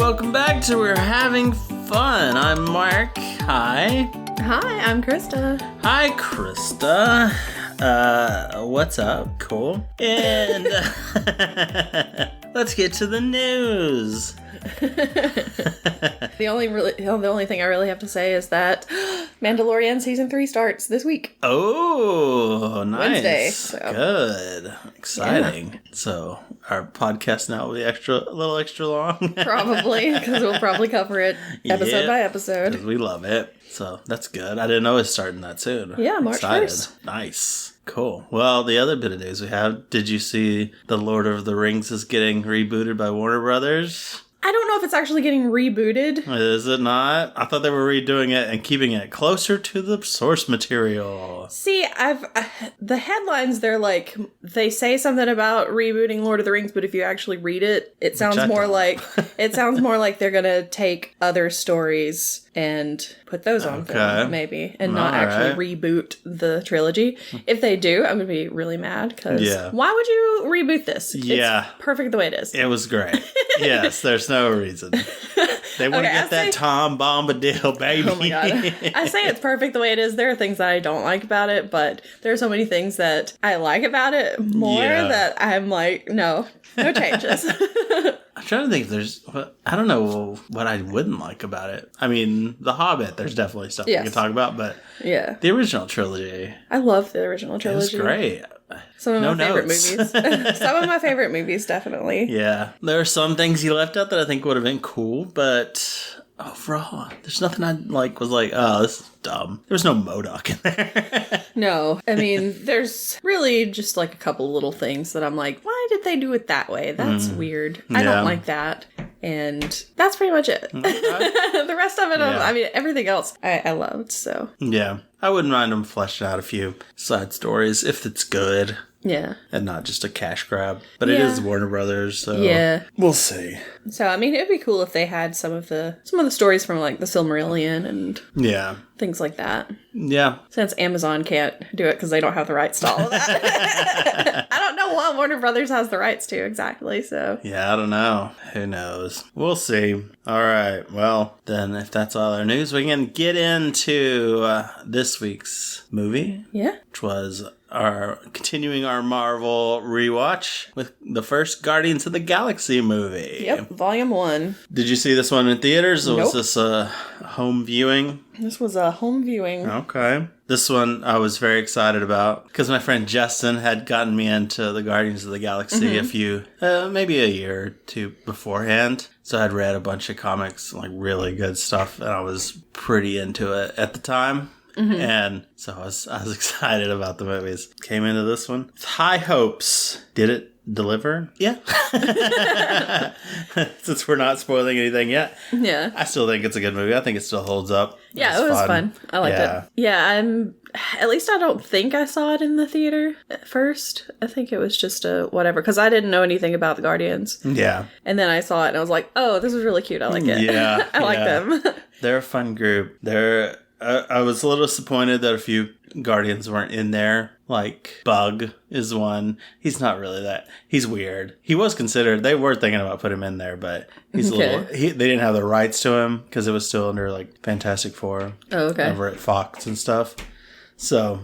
welcome back to We're Having Fun. I'm Mark. Hi. Hi, I'm Krista. Hi, Krista. What's up? Cool. And let's get to the news. The only thing I really have to say is that Mandalorian season 3 starts this week. Oh, nice. Wednesday. So. Good. Exciting. Yeah. So our podcast now will be a little extra long. Probably, because we'll probably cover it episode by episode. Because we love it. So that's good. I didn't know it was starting that soon. Yeah, March 1st. Nice. Cool. Well, the other bit of news we have, did you see The Lord of the Rings is getting rebooted by Warner Brothers? I don't know if it's actually getting rebooted. Is it not? I thought they were redoing it and keeping it closer to the source material. See, the headlines, they say something about rebooting Lord of the Rings, but if you actually read it, it sounds more like they're gonna take other stories and put those on film, maybe, and not actually reboot the trilogy. If they do, I'm gonna be really mad, because why would you reboot this? Yeah. It's perfect the way it is. It was great. Yes, there's no reason. They want to get that Tom Bombadil, baby. Oh my god. I say it's perfect the way it is. There are things that I don't like about it, but there are so many things that I like about it more that I'm like, no changes. I'm trying to think if there's... I don't know what I wouldn't like about it. I mean, The Hobbit, there's definitely stuff we can talk about, but the original trilogy... I love the original trilogy. It was great. Some of my favorite movies. Some of my favorite movies, definitely. Yeah. There are some things you left out that I think would have been cool, but... overall, there's nothing I was like, oh, this is dumb. There was no MODOK in there. No, I mean, there's really just like a couple little things that I'm like, why did they do it that way? That's weird. I don't like that. And that's pretty much it. Okay. The rest of it, I mean, everything else I loved, so. Yeah. I wouldn't mind them fleshing out a few side stories if it's good. Yeah. And not just a cash grab. But it is Warner Brothers, so we'll see. So, I mean, it'd be cool if they had some of the stories from, like, the Silmarillion and things like that. Yeah. Since Amazon can't do it because they don't have the rights to all of that. I don't know what Warner Brothers has the rights to exactly, so. Yeah, I don't know. Who knows? We'll see. All right. Well, then if that's all our news, we can get into this week's movie. Yeah. Which was continuing our Marvel rewatch with the first Guardians of the Galaxy movie. Yep, Volume 1. Did you see this one in theaters, or Nope. was this a home viewing? This was a home viewing. Okay. This one I was very excited about because my friend Justin had gotten me into the Guardians of the Galaxy maybe a year or two beforehand. So I'd read a bunch of comics, like really good stuff, and I was pretty into it at the time. And so I was excited about the movies. Came into this one with high hopes. Did it deliver? Yeah. Since we're not spoiling anything yet. Yeah. I still think it's a good movie. I think it still holds up. Yeah, it was fun. I liked it. Yeah, at least I don't think I saw it in the theater at first. I think it was just a whatever, because I didn't know anything about the Guardians. Yeah. And then I saw it and I was like, oh, this is really cute. I like it. Yeah. I like them. They're a fun group. I was a little disappointed that a few Guardians weren't in there. Like, Bug is one. He's not really that. He's weird. He was considered. They were thinking about putting him in there, but he's a little... they didn't have the rights to him because it was still under, like, Fantastic Four. Oh, okay. Over at Fox and stuff. So,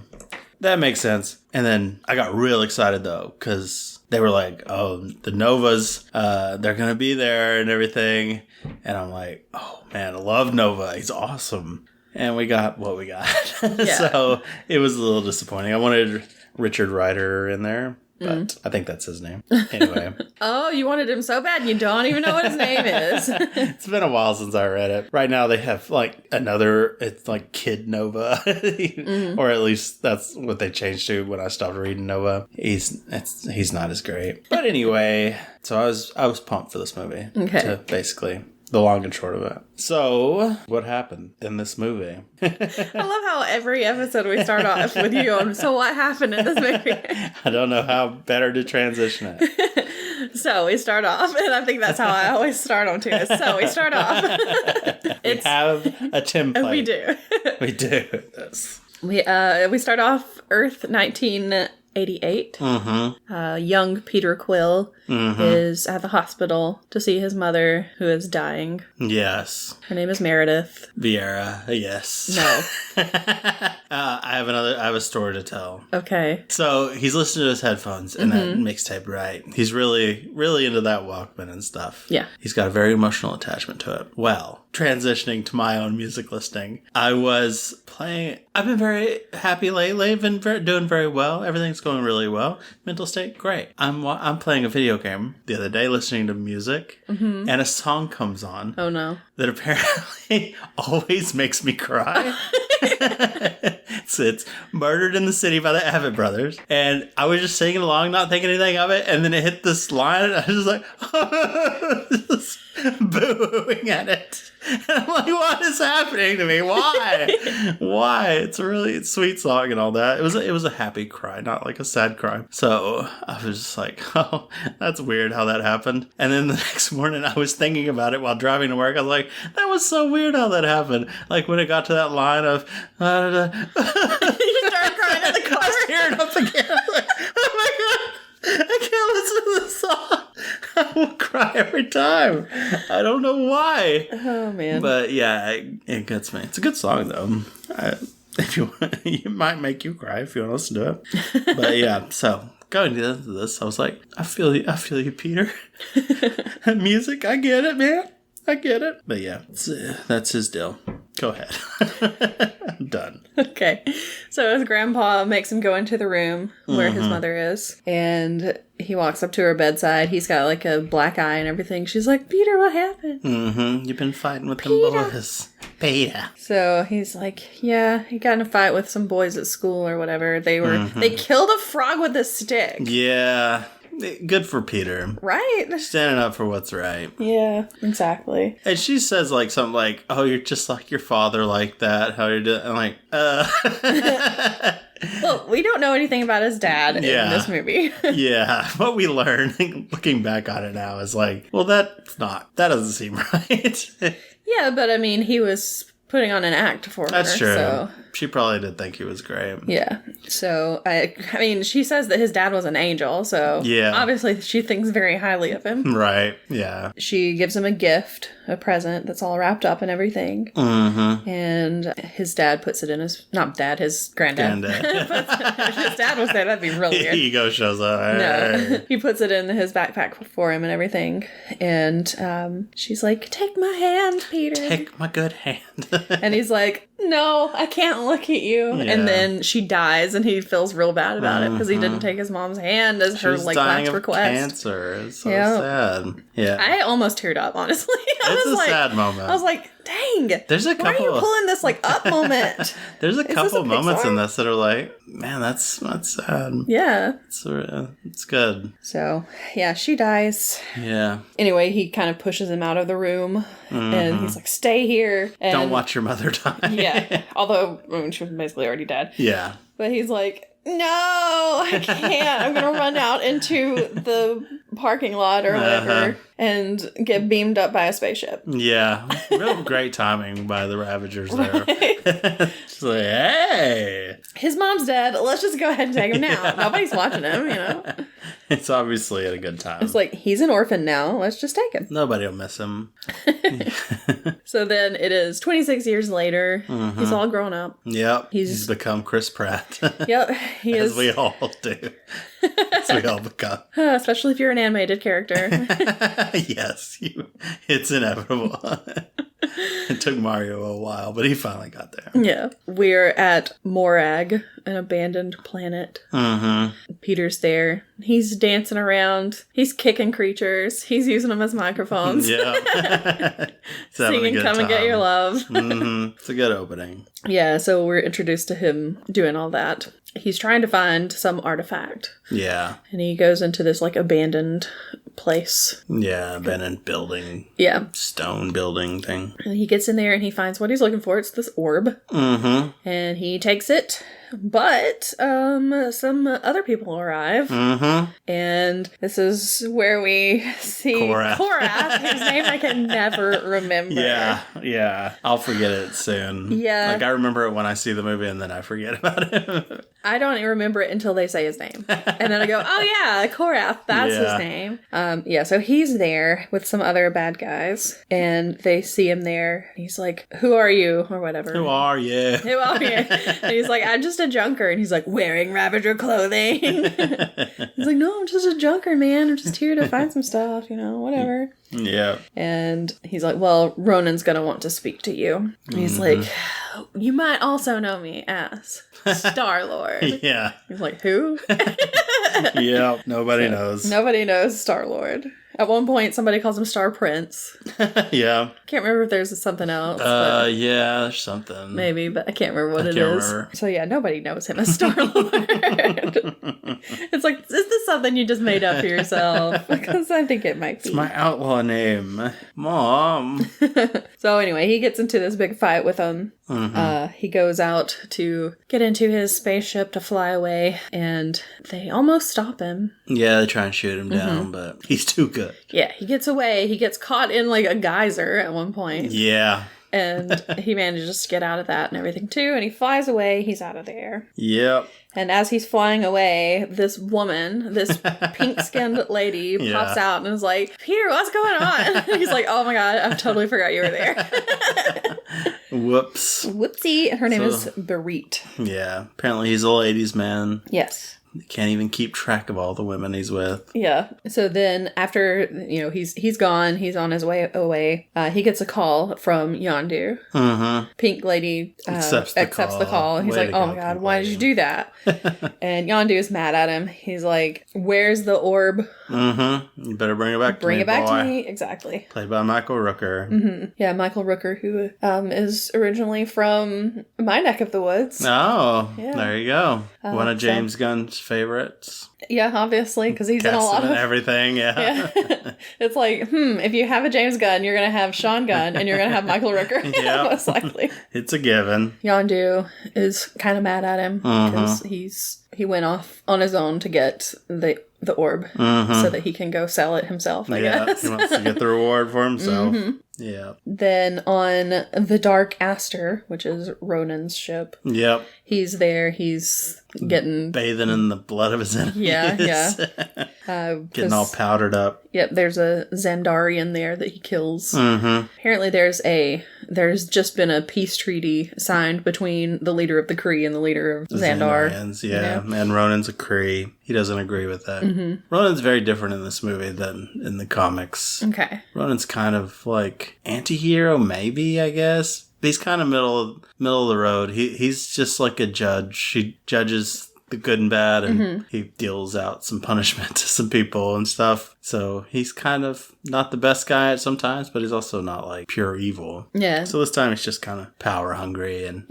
that makes sense. And then I got real excited, though, because they were like, oh, the Novas, they're going to be there and everything. And I'm like, oh, man, I love Nova. He's awesome. And we got what we got. So it was a little disappointing. I wanted Richard Rider in there, but I think that's his name. Anyway. Oh, you wanted him so bad you don't even know what his name is. It's been a while since I read it. Right now they have like it's like Kid Nova. Or at least that's what they changed to when I stopped reading Nova. He's not as great. But anyway, so I was pumped for this movie. Okay. To basically... the long and short of it. So, what happened in this movie? I love how every episode we start off with you going, so what happened in this movie? I don't know how better to transition it. So, we start off, and I think that's how I always start on too. So, we start off. We have a template. We do. We do. Yes. We start off Earth 19... 1988. Young Peter Quill is at the hospital to see his mother, who is dying. Yes. Her name is Meredith. Vieira, yes. No. I have a story to tell. Okay. So he's listening to his headphones and that mixtape, right? He's really, really into that Walkman and stuff. Yeah. He's got a very emotional attachment to it. Well, transitioning to my own music listening, I've been very happy lately. I've been doing very well. Everything's going really well. Mental state, great. I'm playing a video game the other day, listening to music, and a song comes on. Oh, no. That apparently always makes me cry. It's Murdered in the City by the Avett Brothers. And I was just singing along, not thinking anything of it. And then it hit this line, and I was just like, just booing at it. And I'm like, what is happening to me? Why? Why? It's a really sweet song and all that. It was a happy cry, not like a sad cry. So I was just like, oh, that's weird how that happened. And then the next morning I was thinking about it while driving to work. I was like, that was so weird how that happened. Like when it got to that line of, You started crying in the car. I teared up again. I was like, oh my God. I can't listen to this song. I will cry every time. I don't know why. Oh, man. But yeah, it gets me. It's a good song, though. If you want, it might make you cry if you want to listen to it. But yeah, so going into this, I was like, I feel you, Peter. Music, I get it, man. I get it. But yeah, that's his deal. Go ahead. I'm done. Okay. So his grandpa makes him go into the room where his mother is. And he walks up to her bedside. He's got like a black eye and everything. She's like, Peter, what happened? You've been fighting with them boys. Peter. So he's like, yeah, he got in a fight with some boys at school or whatever. They killed a frog with a stick. Yeah. Good for Peter. Right? Standing up for what's right. Yeah, exactly. And she says like something like, oh, you're just like your father like that. How you're doing? I'm like, Well, we don't know anything about his dad in this movie. Yeah. What we learn, looking back on it now, is like, well, that doesn't seem right. Yeah, but I mean, he was putting on an act for her. That's true. So. She probably did think he was great. Yeah. So, I mean, she says that his dad was an angel, so yeah. Obviously she thinks very highly of him. Right, yeah. She gives him a gift, a present that's all wrapped up and everything. And his dad puts it in his granddad. If his dad was there, that'd be really weird. Ego shows up. No. He puts it in his backpack for him and everything. And she's like, take my hand, Peter. Take my good hand. And he's like, no, I can't look at you. Yeah. And then she dies, and he feels real bad about it because he didn't take his mom's hand as her last request. Cancer. It's so sad. Yeah, I almost teared up. Honestly, it's a sad moment. I was like, dang. There's a couple. Why are you pulling this up moment? There's a couple moments in this that are like, man, that's sad. Yeah, it's good. So yeah, she dies. Yeah. Anyway, he kind of pushes him out of the room, and he's like, stay here. And don't watch your mother die. Yeah. Although she was basically already dead. Yeah. But he's like, no, I can't. I'm going to run out into the parking lot or whatever and get beamed up by a spaceship. Yeah. Real great timing by the Ravagers there. It's like, hey. His mom's dead. Let's just go ahead and take him now. Yeah. Nobody's watching him, It's obviously at a good time. It's like, he's an orphan now. Let's just take him. Nobody will miss him. So then it is 26 years later. He's all grown up. Yep. He's become Chris Pratt. Yep. He is. As we all do. As we all become. Especially if you're an animated character. Yes. It's inevitable. It took Mario a while, but he finally got there. Yeah. We're at Morag, an abandoned planet. Peter's there. He's dancing around. He's kicking creatures. He's using them as microphones. Yeah. Singing Come and Get Your Love. It's a good opening. Yeah, so we're introduced to him doing all that. He's trying to find some artifact. Yeah. And he goes into this, abandoned place. Yeah, abandoned building. Yeah. Stone building thing. And he gets in there and he finds what he's looking for. It's this orb. And he takes it But some other people arrive. Mm-hmm. And this is where we see Korath, whose name I can never remember. Yeah. I'll forget it soon. Yeah. Like, I remember it when I see the movie, and then I forget about it. I don't even remember it until they say his name. And then I go, oh yeah, Korath, that's his name. So he's there with some other bad guys, and they see him there. He's like, who are you? Or whatever. Who are you? Who are you? And he's like, I'm just a junker. And he's like, wearing Ravager clothing. He's like, no, I'm just a junker, man. I'm just here to find some stuff, whatever. Yeah. And he's like, well, Ronan's going to want to speak to you. And he's like, you might also know me as Star-Lord. Yeah. He's like, who? Yeah, nobody knows. Nobody knows Star-Lord. At one point, somebody calls him Star Prince. Yeah. Can't remember if there's something else. Yeah, there's something. Maybe, but I can't remember what it is. Remember. So yeah, nobody knows him as Star-Lord. It's like, is this something you just made up for yourself? Because I think it might be. It's my outlaw name. Mom. So anyway, he gets into this big fight with him. Mm-hmm. He goes out to get into his spaceship to fly away, and they almost stop him. Yeah, they try and shoot him down, but he's too good. Yeah, he gets away. He gets caught in like a geyser at one point. Yeah. And he manages to get out of that and everything too, and he flies away. He's out of there. Yep. And as he's flying away, this woman, this pink-skinned lady, pops out and is like, Peter, what's going on? He's like, oh my god, I totally forgot you were there. Whoops. Whoopsie. And her name is Berit. Yeah. Apparently he's a ladies' man. Yes. Can't even keep track of all the women he's with. Yeah. So then after, he's gone, he's on his way away, he gets a call from Yondu. Mm-hmm. Pink lady accepts the call. He's like, oh my god, why did you do that? And Yondu is mad at him. He's like, where's the orb? Mm-hmm. You better bring it back to me, Bring it back to me. Exactly. Played by Michael Rooker. Mm-hmm. Yeah, Michael Rooker, who is originally from my neck of the woods. Oh, yeah. There you go. One of James Gunn's favorites. Yeah, obviously, because he's in a lot of everything. Yeah. It's like, if you have a James Gunn, you're gonna have Sean Gunn, and you're gonna have Michael Rooker. Yeah, most likely. It's a given. Yondu is kind of mad at him because he went off on his own to get the orb so that he can go sell it himself. I guess he wants to get the reward for himself. Yeah. Then on the Dark Aster, which is Ronan's ship. Yep. He's there. He's getting bathing in the blood of his enemies. Yeah. Getting all powdered up. Yep. There's a Xandarian there that he kills. Apparently, there's just been a peace treaty signed between the leader of the Kree and the leader of Xandar. And Ronan's a Kree. He doesn't agree with that. Ronan's very different in this movie than in the comics. Okay. Ronan's kind of like anti-hero, maybe, I guess. But he's kind of middle of the road. He's just like a judge. He judges the good and bad, and he deals out some punishment to some people and stuff. So he's kind of not the best guy at sometimes, but he's also not like pure evil. Yeah. So this time he's just kind of power hungry and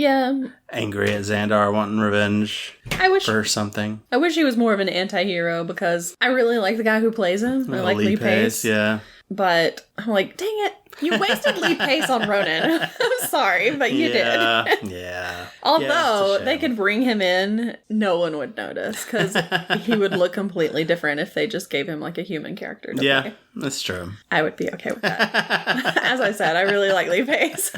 angry at Xandar wanting revenge for something. I wish he was more of an anti-hero because I really like the guy who plays him. I like Lee Pace. Yeah. But I'm like, dang it. You wasted Lee Pace on Ronan. I'm sorry, but you did. Yeah. Although they could bring him in, no one would notice because he would look completely different if they just gave him like a human character to play. That's true. I would be okay with that. As I said, I really like Lee Pace.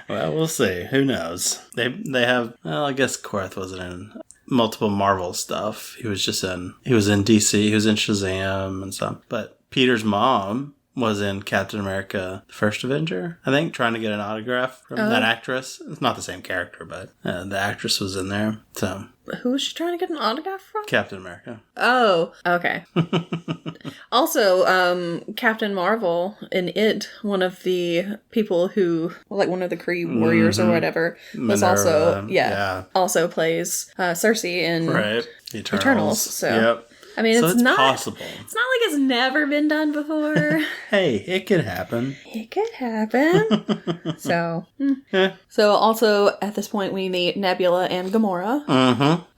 Well, we'll see. Who knows? They have, well, I guess Korath wasn't in multiple Marvel stuff. He was in DC. He was in Shazam and stuff. But Peter's mom was in Captain America, the First Avenger, I think, trying to get an autograph from that actress. It's not the same character, but the actress was in there. So who was she trying to get an autograph from? Captain America. Oh, okay. Also, Captain Marvel in It, one of the people who, like one of the Kree warriors or whatever, was Minerva, also plays Cersei in Eternals. So. Yep. I mean, so it's not possible. It's not like it's never been done before. Hey, it could happen. It could happen. So also at this point we meet Nebula and Gamora.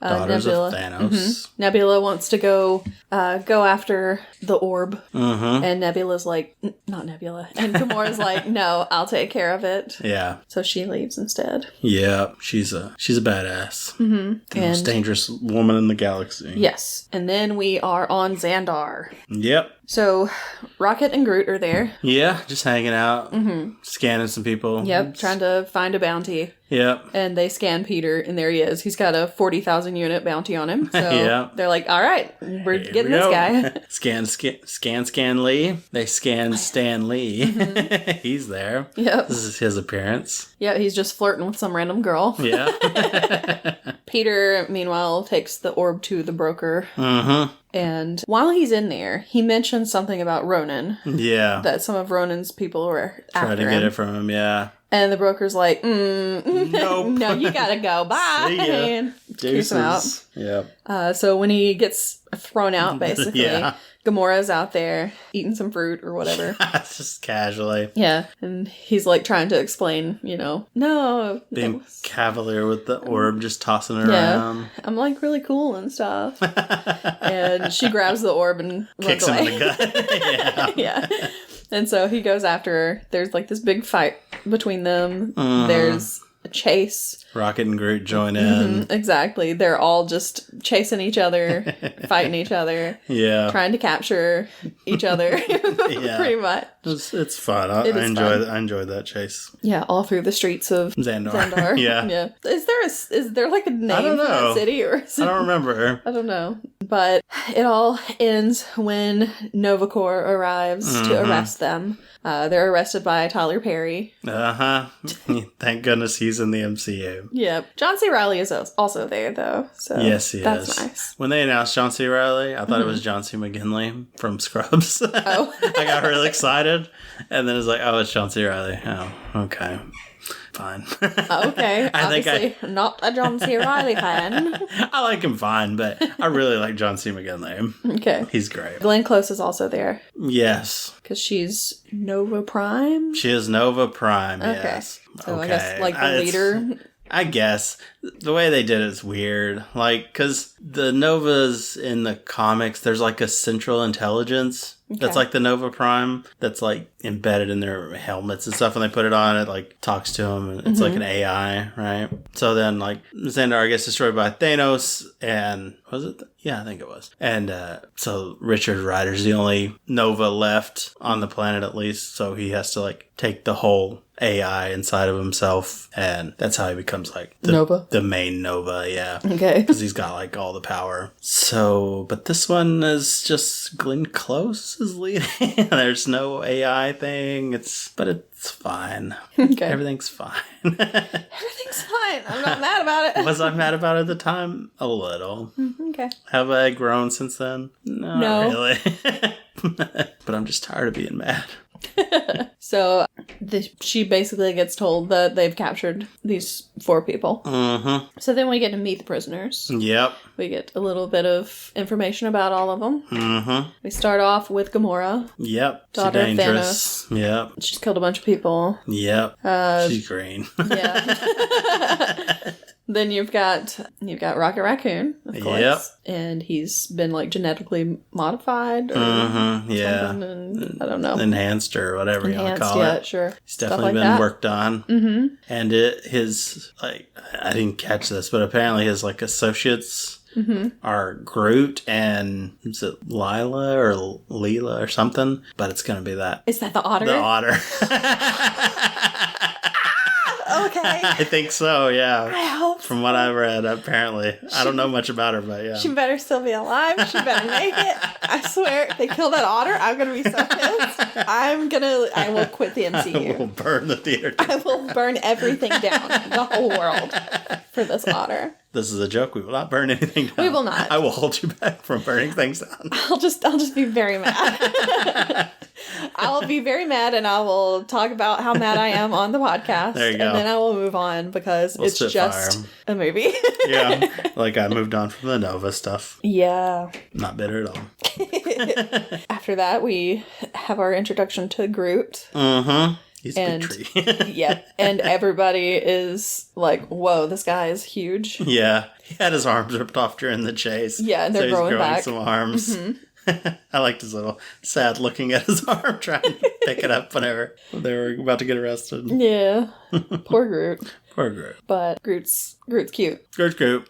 Daughters of Thanos. Nebula wants to go after the orb, and Nebula's like, not Nebula, and Gamora's like, no, I'll take care of it. Yeah. So she leaves instead. Yeah, she's a badass. The most dangerous woman in the galaxy. Yes, and then we are on Xandar. Yep. So Rocket and Groot are there. Yeah, just hanging out, scanning some people. Yep, trying to find a bounty. Yep. And they scan Peter, and there he is. He's got a 40,000 unit bounty on him. So they're like, all right, we're getting this guy. Scan Lee. They scan Stan Lee. He's there. Yep. This is his appearance. Yeah, he's just flirting with some random girl. Yeah. Peter, meanwhile, takes the orb to the broker. And while he's in there, he mentions something about Ronan. Yeah. That some of Ronan's people were after Try to get it from him, yeah. And the broker's like, nope. No, you gotta go. Bye. See ya. And keeps him out. Yep. So when he gets thrown out, basically, Gamora's out there eating some fruit or whatever. Just casually. Yeah. And he's like trying to explain, no. Being cavalier with the orb, just tossing it around. I'm like really cool and stuff. And she grabs the orb and kicks runs away. him in the gut. Yeah. And so he goes after her. There's like this big fight between them. There's a chase. Rocket and Groot join in. Exactly. They're all just chasing each other, fighting each other. Yeah. Trying to capture each other. Pretty much. It's fun. I enjoyed that chase. Yeah, all through the streets of Xandar. Yeah. Is there like a name for that city or something? I don't remember. I don't know. But it all ends when Nova Corps arrives to arrest them. They're arrested by Tyler Perry. Thank goodness he's in the MCU. Yep. John C. Reilly is also there, though. So yes, he that's is. Nice. When they announced John C. Reilly, I thought it was John C. McGinley from Scrubs. Oh. I got really excited. And then it's like, oh, it's John C. Reilly. Oh, okay. Fine. Okay. Obviously, not a John C. Reilly fan. I like him fine, but I really like John C. McGinley. Okay. He's great. Glenn Close is also there. Yes. Because she's Nova Prime? She is Nova Prime, okay. yes. So I guess, like, the leader... I guess. The way they did it is weird. Like, because the Novas in the comics, there's like a central intelligence that's like the Nova Prime that's like embedded in their helmets and stuff. And they put it on, it like talks to them. And it's like an AI, right? So then like Xandar gets destroyed by Thanos and was it? Yeah, I think it was. And so Richard Rider's the only Nova left on the planet at least. So he has to like take the whole AI inside of himself, and that's how he becomes like the main Nova, yeah. Okay. Because he's got like all the power. So, but this one is just Glenn Close is leading. There's no AI thing. It's fine. Okay. Everything's fine. Everything's fine. I'm not mad about it. Was I mad about it at the time? A little. Okay. Have I grown since then? No. Really. But I'm just tired of being mad. So she basically gets told that they've captured these 4 people. So then we get to meet the prisoners. Yep. We get a little bit of information about all of them. We start off with Gamora. Yep. Daughter She's dangerous. Thanos. Yep. She's killed a bunch of people. Yep. She's green. Yeah. Then you've got Rocket Raccoon, of course. Yep. And he's been like genetically modified or something. And, I don't know. Enhanced or whatever you want to call it. Yeah, sure. He's definitely been worked on. And his like I didn't catch this, but apparently his like associates are Groot and is it Lila or Leela or something? But it's gonna be that. Is that the otter? The otter. Okay. I think so, yeah. I hope From what I've read, apparently. I don't know much about her, but yeah. She better still be alive. She better make it. I swear, if they kill that otter, I'm going to be so pissed. I will quit the MCU. I will burn the theater. I will burn everything down, the whole world, for this otter. This is a joke. We will not burn anything down. We will not. I will hold you back from burning things down. I'll just be very mad. I'll be very mad and I will talk about how mad I am on the podcast. There you go. And then I will move on because it's just a movie. Yeah. Like I moved on from the Nova stuff. Yeah. Not bitter at all. After that, we have our introduction to Groot. Mm-hmm. He's a big tree. Yeah. And everybody is like, whoa, this guy is huge. Yeah. He had his arms ripped off during the chase. Yeah, and they're growing back. Some arms. Mm-hmm. I liked his little sad looking at his arm trying to pick it up whenever they were about to get arrested. Yeah. Poor Groot. Poor Groot. But Groot's cute. Groot's Groot.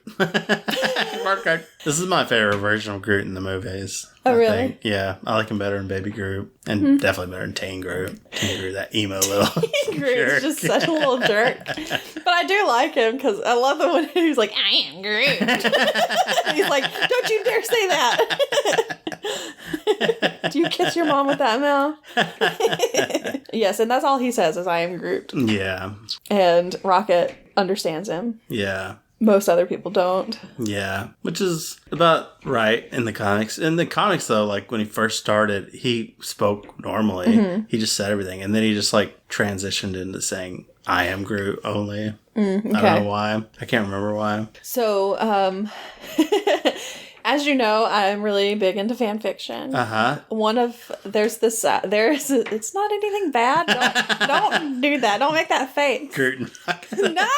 This is my favorite version of Groot in the movies. Oh, I really? think. Yeah. I like him better than Baby Groot. And definitely better than Teen Groot. Teen Groot, that emo little Groot's just such a little jerk. But I do like him because I love the one who's like, I am Groot. He's like, don't you dare say that. Do you kiss your mom with that mouth? Yes, and that's all he says is I am Groot. Yeah. And Rocket understands him. Yeah. Most other people don't. Yeah, which is about right in the comics. In the comics, though, like when he first started, he spoke normally. Mm-hmm. He just said everything. And then he just like transitioned into saying, I am Groot only. Okay. I don't know why. I can't remember why. So, as you know, I'm really big into fan fiction. It's not anything bad. Don't do that. Don't make that face. Groot. No,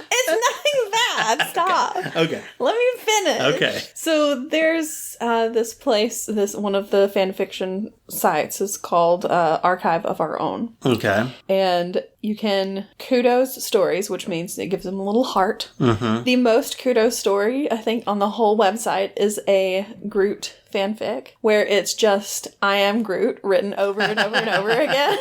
it's nothing bad. Stop. Okay. Let me finish. Okay. So there's this place, one of the fan fiction sites is called Archive of Our Own. Okay. And you can kudos stories, which means it gives them a little heart. Mm-hmm. The most kudos story, I think, on the whole website is a Groot fanfic, where it's just I am Groot written over and over and over again.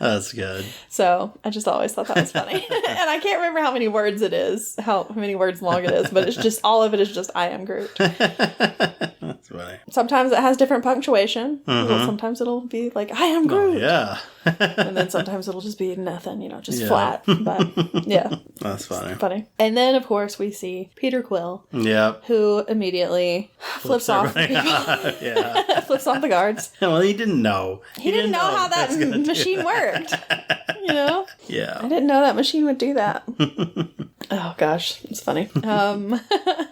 That's good. So I just always thought that was funny. And I can't remember how many words it is, how many words long it is, but it's just, all of it is just I am Groot. That's funny. Sometimes it has different punctuation. Mm-hmm. Sometimes it'll be like, I am Groot. Oh, yeah. And then sometimes it'll just be nothing, just flat. But yeah. That's funny. Funny. And then, of course, we see Peter Quill. Yep. Who immediately flips off people. Yeah. Flips off the guards. Well, he didn't know. He didn't know how that machine worked. Yeah. I didn't know that machine would do that. Oh, gosh. It's funny.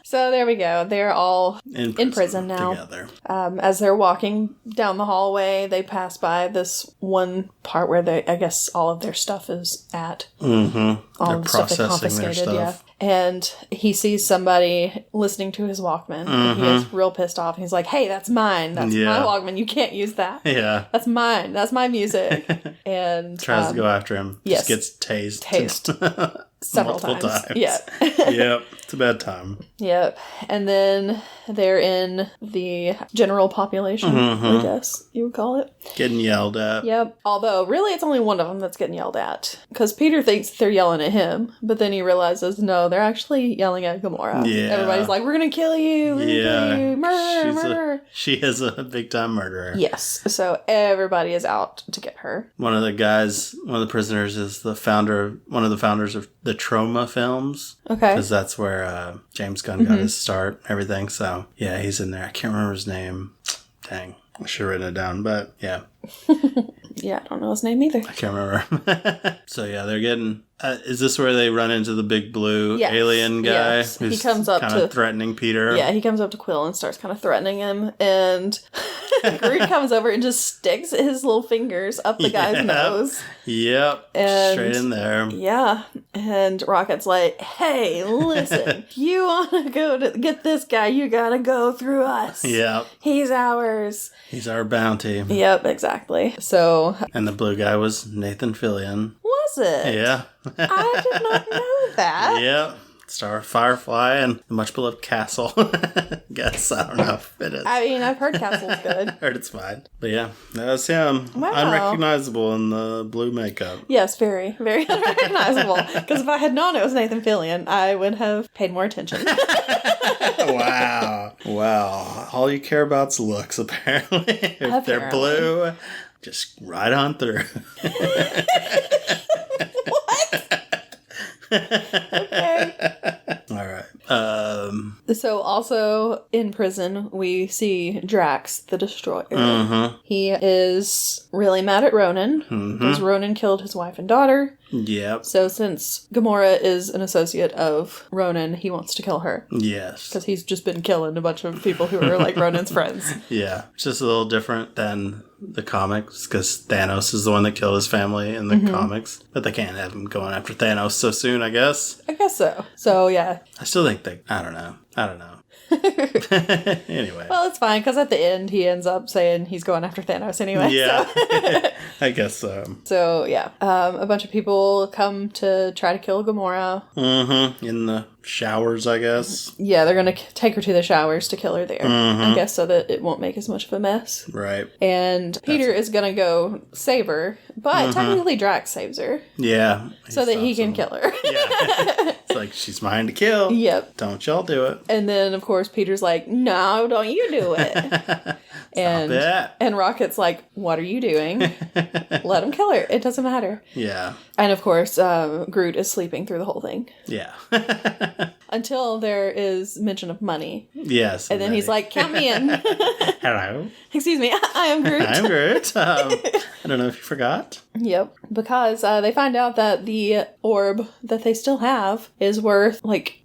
So there we go. They're all in prison now. Together. As they're walking down the hallway, they pass by this one part where I guess all of their stuff is at. Mm-hmm. All of the stuff they confiscated, yeah. And he sees somebody listening to his Walkman. Mm-hmm. And he is real pissed off. And he's like, hey, that's mine. That's my Walkman. You can't use that. Yeah. That's mine. That's my music. And tries to go after him. Yes. Just gets tased. Several times. Yeah. Yep. It's a bad time. Yep. And then they're in the general population, I guess you would call it. Getting yelled at. Yep. Although, really, it's only one of them that's getting yelled at. Because Peter thinks they're yelling at him, but then he realizes, no, they're actually yelling at Gamora. Yeah. Everybody's like, we're going to kill you. We're going to kill you. Murder. She is a big-time murderer. Yes. So everybody is out to get her. One of the prisoners is one of the founders of the Troma films. Okay. Because that's where James Gunn got his start, everything. So, yeah, he's in there. I can't remember his name. Dang. I should have written it down, but yeah. Yeah, I don't know his name either. I can't remember. So, yeah, they're getting... is this where they run into the big blue alien guy? Yes. Who's he comes up kind of threatening Peter? Yeah, he comes up to Quill and starts kind of threatening him. And Groot comes over and just sticks his little fingers up the guy's nose. Yep. And straight in there. Yeah. And Rocket's like, hey, listen, you want to go to get this guy, you got to go through us. Yep. He's ours. He's our bounty. Yep, exactly. So. And the blue guy was Nathan Fillion. Was it? Yeah. I did not know that. Yep. Star Firefly and the much beloved Castle. Guess I don't know if it is. I mean, I've heard Castle's good. I heard it's fine. But yeah, that was him. Wow. Unrecognizable in the blue makeup. Yes, very, very unrecognizable. Because if I had known it was Nathan Fillion, I would have paid more attention. Wow. All you care about's looks, apparently. If they're blue, just ride on through. What? Okay. All right. So also in prison, we see Drax the Destroyer. Mm-hmm. He is really mad at Ronan because Ronan killed his wife and daughter. Yep. So since Gamora is an associate of Ronan, he wants to kill her. Yes. Because he's just been killing a bunch of people who are like Ronan's friends. Yeah. It's just a little different than the comics because Thanos is the one that killed his family in the comics. But they can't have him going after Thanos so soon, I guess. I guess so. So, yeah. I still think I don't know. Anyway. Well, it's fine, because at the end, he ends up saying he's going after Thanos anyway. Yeah. So. I guess so. So, yeah. A bunch of people come to try to kill Gamora. Mm-hmm. In the showers, I guess. Yeah, they're going to take her to the showers to kill her there. I guess so that it won't make as much of a mess. Right. And Peter is going to go save her, but technically Drax saves her. Yeah. So that he can kill her. Yeah. It's like, she's mine to kill. Yep. Don't y'all do it. And then, of course, Peter's like, no, don't you do it. And Rocket's like, what are you doing? Let him kill her. It doesn't matter. Yeah. And, of course, Groot is sleeping through the whole thing. Yeah. Until there is mention of money. Yes. And then he's like, count me in. Hello. Excuse me, I am Groot. I'm Groot. I don't know if you forgot. Yep. Because they find out that the orb that they still have is worth, like,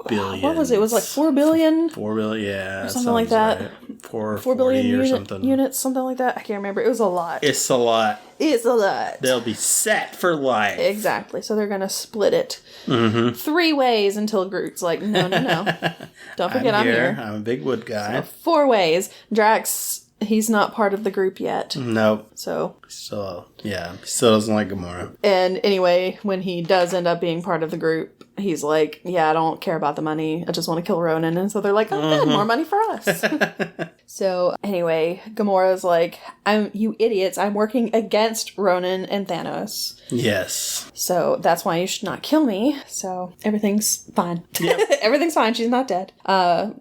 billions. What was it? It was like 4 billion? 4 billion, yeah. Or something like that. Right. 4 billion or something. Units, something like that. I can't remember. It was a lot. It's a lot. It's a lot. They'll be set for life. Exactly. So they're going to split it 3 ways until Groot's like, no. Don't forget I'm here. I'm a big wood guy. So 4 ways. Drax, he's not part of the group yet. Nope. So. Yeah. He still doesn't like Gamora. And anyway, when he does end up being part of the group, he's like, yeah, I don't care about the money. I just want to kill Ronan. And so they're like, oh, good, more money for us. So anyway, Gamora's like, you idiots, I'm working against Ronan and Thanos. Yes. So that's why you should not kill me. So everything's fine. Yep. Everything's fine. She's not dead.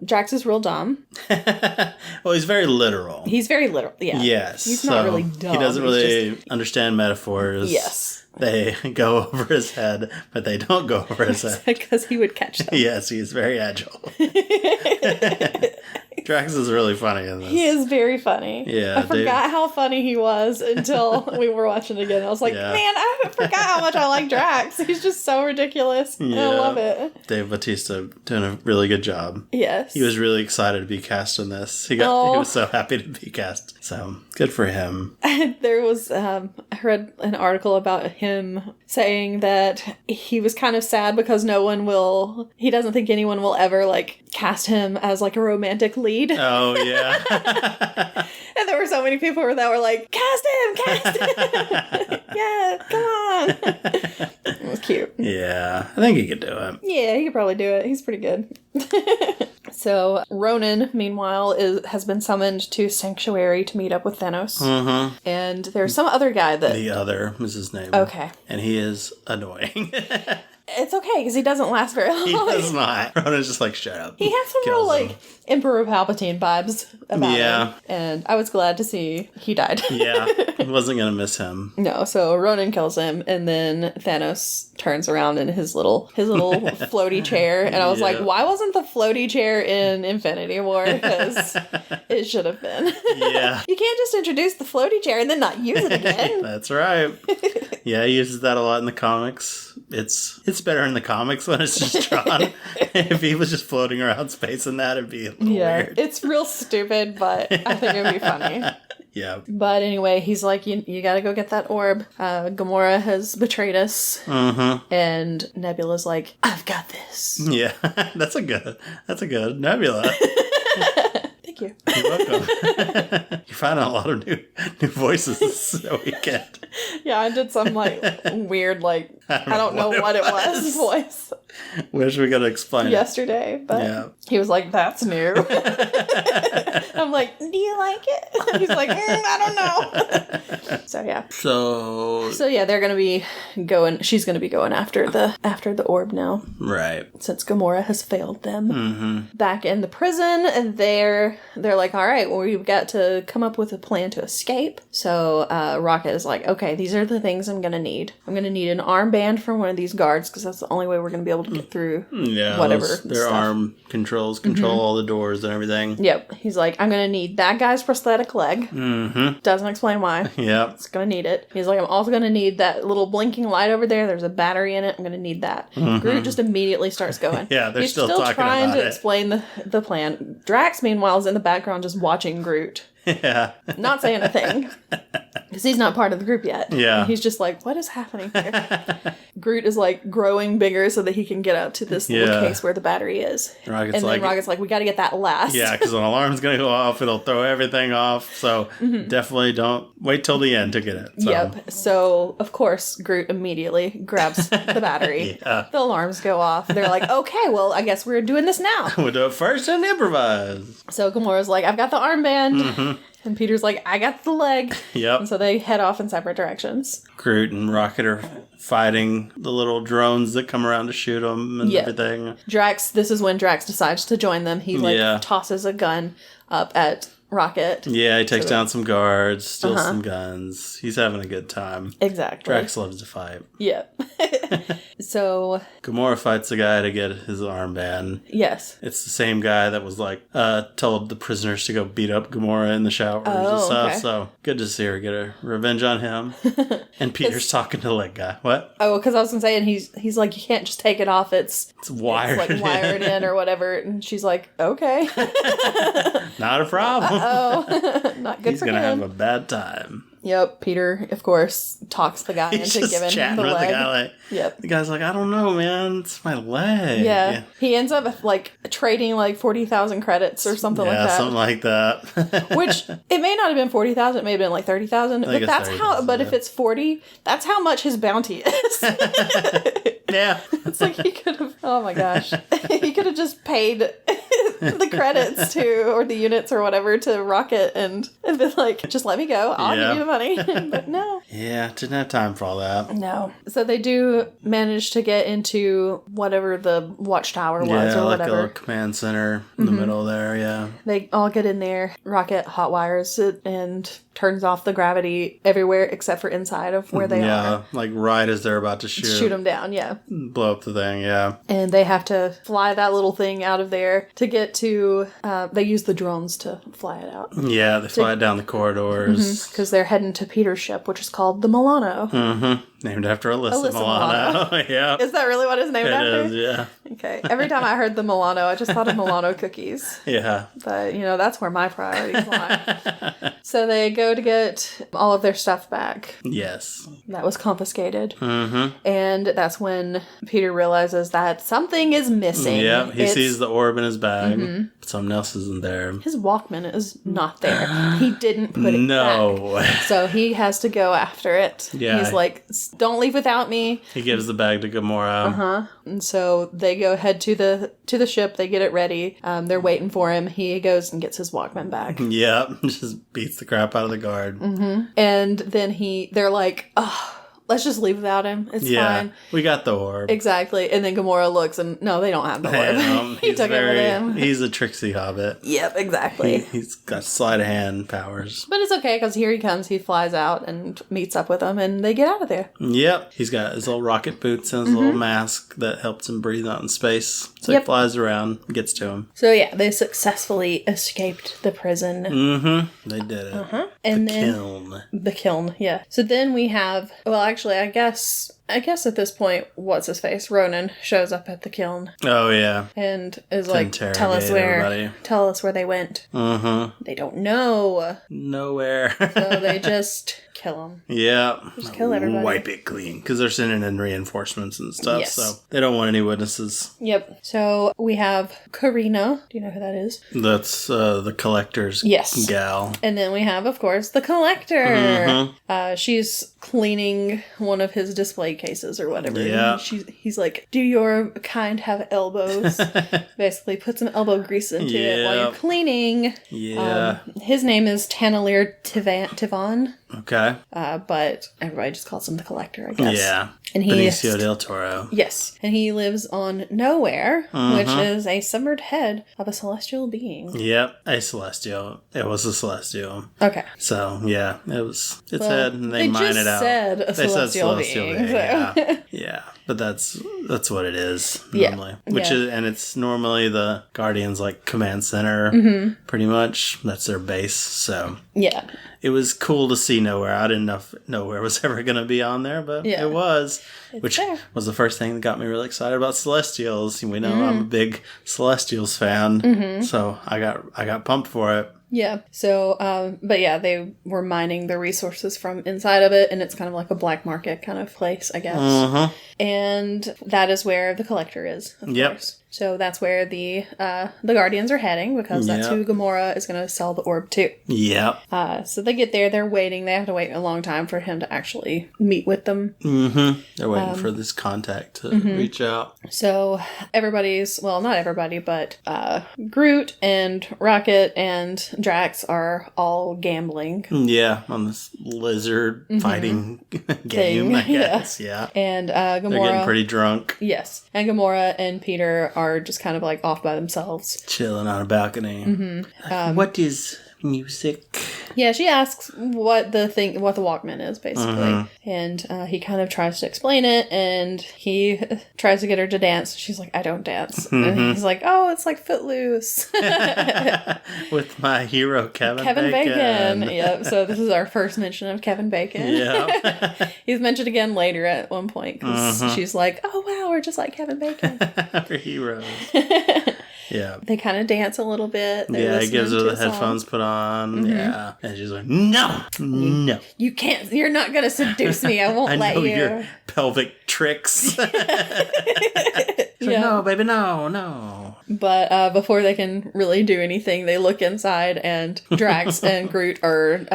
Drax is real dumb. Well, he's very literal. He's very literal. Yeah. Yes. He's not really dumb. He doesn't really understand metaphors. Yes. They go over his head, but they don't go over his head. Because he would catch them. Yes, he is very agile. Drax is really funny in this. He is very funny. Yeah, I forgot how funny he was until we were watching it again. I was like, man, I forgot how much I like Drax. He's just so ridiculous. Yeah. I love it. Dave Bautista doing a really good job. Yes. He was really excited to be cast in this. He was so happy to be cast. So, good for him. There was, I read an article about him saying that he was kind of sad because he doesn't think anyone will ever, like, cast him as, like, a romantic lead. Oh, yeah. And there were so many people that were like, cast him! Yeah, come on! It was cute. Yeah, I think he could do it. Yeah, he could probably do it. He's pretty good. So, Ronan, meanwhile, has been summoned to Sanctuary to meet up with Thanos. Mm-hmm. And there's some other guy that... The other is his name. Okay. And he is annoying. It's okay, because he doesn't last very long. He does not. Ronan's just like, shut up. He has some real, like, Emperor Palpatine vibes about him. And I was glad to see he died. Yeah. I wasn't going to miss him. No, so Ronan kills him, and then Thanos turns around in his little floaty chair, and I was like, why wasn't the floaty chair in Infinity War? Because it should have been. Yeah. You can't just introduce the floaty chair and then not use it again. That's right. Yeah, he uses that a lot in the comics. It's better in the comics when it's just drawn. If he was just floating around space in that, it'd be a little weird. It's real stupid, but I think it'd be funny. Yeah. But anyway, he's like, you gotta go get that orb. Gamora has betrayed us. Mm-hmm. And Nebula's like, I've got this. Yeah. That's a good Nebula. Thank you. You're welcome. You found out a lot of new voices this weekend. Yeah, I did some like weird, like I don't know what it was voice. Wish we could explain yesterday, but he was like, "That's new." I'm like, "Do you like it?" He's like, "I don't know." So yeah. So yeah, they're gonna be going. She's gonna be going after the orb now. Right. Since Gamora has failed them. Back in the prison, and they're like, all right, well, we've got to come up with a plan to escape. So Rocket is like, okay, these are the things I'm gonna need. I'm gonna need an armband from one of these guards because that's the only way we're gonna be able to get through. Yeah, whatever their arm control all the doors and everything. Yep. He's like, I'm gonna need that guy's prosthetic leg. Doesn't explain why. Yep. It's gonna need it. He's like, I'm also gonna need that little blinking light over there. There's a battery in it. I'm gonna need that. Groot just immediately starts going. Yeah, they're He's still trying talking to about explain the plan. Drax, meanwhile, is in the background just watching Groot. Yeah. Not saying a thing. Because he's not part of the group yet. Yeah. And he's just like, what is happening here? Groot is like growing bigger so that he can get out to this little case where the battery is. Rocket's Rocket's like, we got to get that last. Yeah, because an alarm's going to go off. It'll throw everything off. So definitely don't wait till the end to get it. So. Yep. So, of course, Groot immediately grabs the battery. Yeah. The alarms go off. They're like, okay, well, I guess we're doing this now. We'll do it first and improvise. So Gamora's like, I've got the armband. And Peter's like, I got the leg. Yep. And so they head off in separate directions. Groot and Rocket are fighting the little drones that come around to shoot them and everything. This is when Drax decides to join them. He tosses a gun up at Rocket. Yeah, he takes down some guards, steals some guns. He's having a good time. Exactly. Drax loves to fight. Yep. So Gamora fights the guy to get his armband. Yes. It's the same guy that was like, told the prisoners to go beat up Gamora in the showers and stuff. Okay. So good to see her get a revenge on him. And Peter's talking to the leg guy. What? Oh, because I was gonna say, and he's like, you can't just take it off. It's wired. It's like wired in or whatever. And she's like, okay. Not a problem. Oh, not good. He's gonna have a bad time. Yep, Peter, of course, talks the guy into giving him the leg. The guy, yep. The guy's like, I don't know, man. It's my leg. Yeah. He ends up, like, trading, like, 40,000 credits or something like that. Yeah, something like that. Which, it may not have been 40,000. It may have been, like, 30,000. But that's if it's 40, that's how much his bounty is. Yeah. It's like he could have, oh my gosh. He could have just paid the credits or the units or whatever to Rocket and been like, just let me go. I'll give you the money. But no. Yeah, didn't have time for all that. No. So they do manage to get into whatever the watchtower was or whatever. Yeah, like a command center in the middle there, yeah. They all get in there. Rocket hotwires it and turns off the gravity everywhere except for inside of where they are. Yeah, like right as they're about to shoot them down, yeah. Blow up the thing, yeah. And they have to fly that little thing out of there to get to, they use the drones to fly it out. Yeah, they fly it down the corridors. Because they're heading to Peter's ship, which is called the Milano. Named after Alyssa Milano. Yeah. Is that really what it's named after? It is, yeah. Okay. Every time I heard the Milano, I just thought of Milano cookies. Yeah. But, that's where my priorities lie. So they go to get all of their stuff back. Yes. That was confiscated. And that's when Peter realizes that something is missing. Yeah, he sees the orb in his bag. But something else isn't there. His Walkman is not there. He didn't put it back. So he has to go after it. Yeah. He's like, don't leave without me. He gives the bag to Gamora. And so they go head to the ship. They get it ready. They're waiting for him. He goes and gets his Walkman back. Yep. Just beats the crap out of the guard. And then they're like, oh, let's just leave without him. It's fine. We got the orb. Exactly. And then Gamora looks and no, they don't have the orb. He took it with him. He's a tricksy hobbit. Yep, exactly. He's got sleight of hand powers. But it's okay because here he comes. He flies out and meets up with them and they get out of there. Yep. He's got his little rocket boots and his little mask that helps him breathe out in space. So he flies around, gets to him. So yeah, they successfully escaped the prison. They did it. And The kiln, yeah. So then we have, well, actually, I guess at this point, what's his face? Ronan shows up at the kiln. Oh yeah. And is like, tell us where they went. They don't know. Nowhere. So they just kill him. Yeah. Just kill everybody. Wipe it clean. Because they're sending in reinforcements and stuff. So they don't want any witnesses. Yep. So we have Karina. Do you know who that is? That's the collector's gal. And then we have, of course, the collector. She's cleaning one of his display cases or whatever. Yeah. He's like, do your kind have elbows? Basically, put some elbow grease into it while you're cleaning. Yeah. His name is Tanalir Tivan. Okay. But everybody just calls him the Collector, I guess. Yeah. And Benicio del Toro. Yes. And he lives on Nowhere, which is a severed head of a celestial being. Yep. A celestial. It was a celestial. Okay. So, yeah. It's head, and they mine it out. They said celestial being. So. Yeah. Yeah. But that's what it is normally. Which is, and it's normally the Guardians like command center, pretty much. That's their base. So yeah, it was cool to see Nowhere. I didn't know if Nowhere was ever going to be on there, but it was, which was the first thing that got me really excited about Celestials. We know I'm a big Celestials fan, so I got pumped for it. Yeah. So, but yeah, they were mining the resources from inside of it, and it's kind of like a black market kind of place, I guess. And that is where the Collector is, of course. So that's where the Guardians are heading, because that's who Gamora is going to sell the orb to. Yep. So they get there, they're waiting. They have to wait a long time for him to actually meet with them. They're waiting for this contact to reach out. So everybody's, well, not everybody, but Groot and Rocket and Drax are all gambling. Yeah, on this lizard fighting game, I guess. Yeah. And Gamora... They're getting pretty drunk. Yes. And Gamora and Peter are just kind of like off by themselves. Chilling on a balcony. What is music? Yeah, she asks what the Walkman is, basically. And he kind of tries to explain it, and he tries to get her to dance. She's like, I don't dance. And he's like, oh, it's like Footloose. With my hero, Kevin Bacon. Yep, so this is our first mention of Kevin Bacon. Yeah. He's mentioned again later at one point, because she's like, oh, wow, we're just like Kevin Bacon. We're heroes. Yeah. They kind of dance a little bit. He gives her the headphones put on. Yeah. And she's like, no. You can't. You're not going to seduce me. I won't let you. I know your pelvic tricks. Like, no, baby, no. But before they can really do anything, they look inside, and Drax and Groot are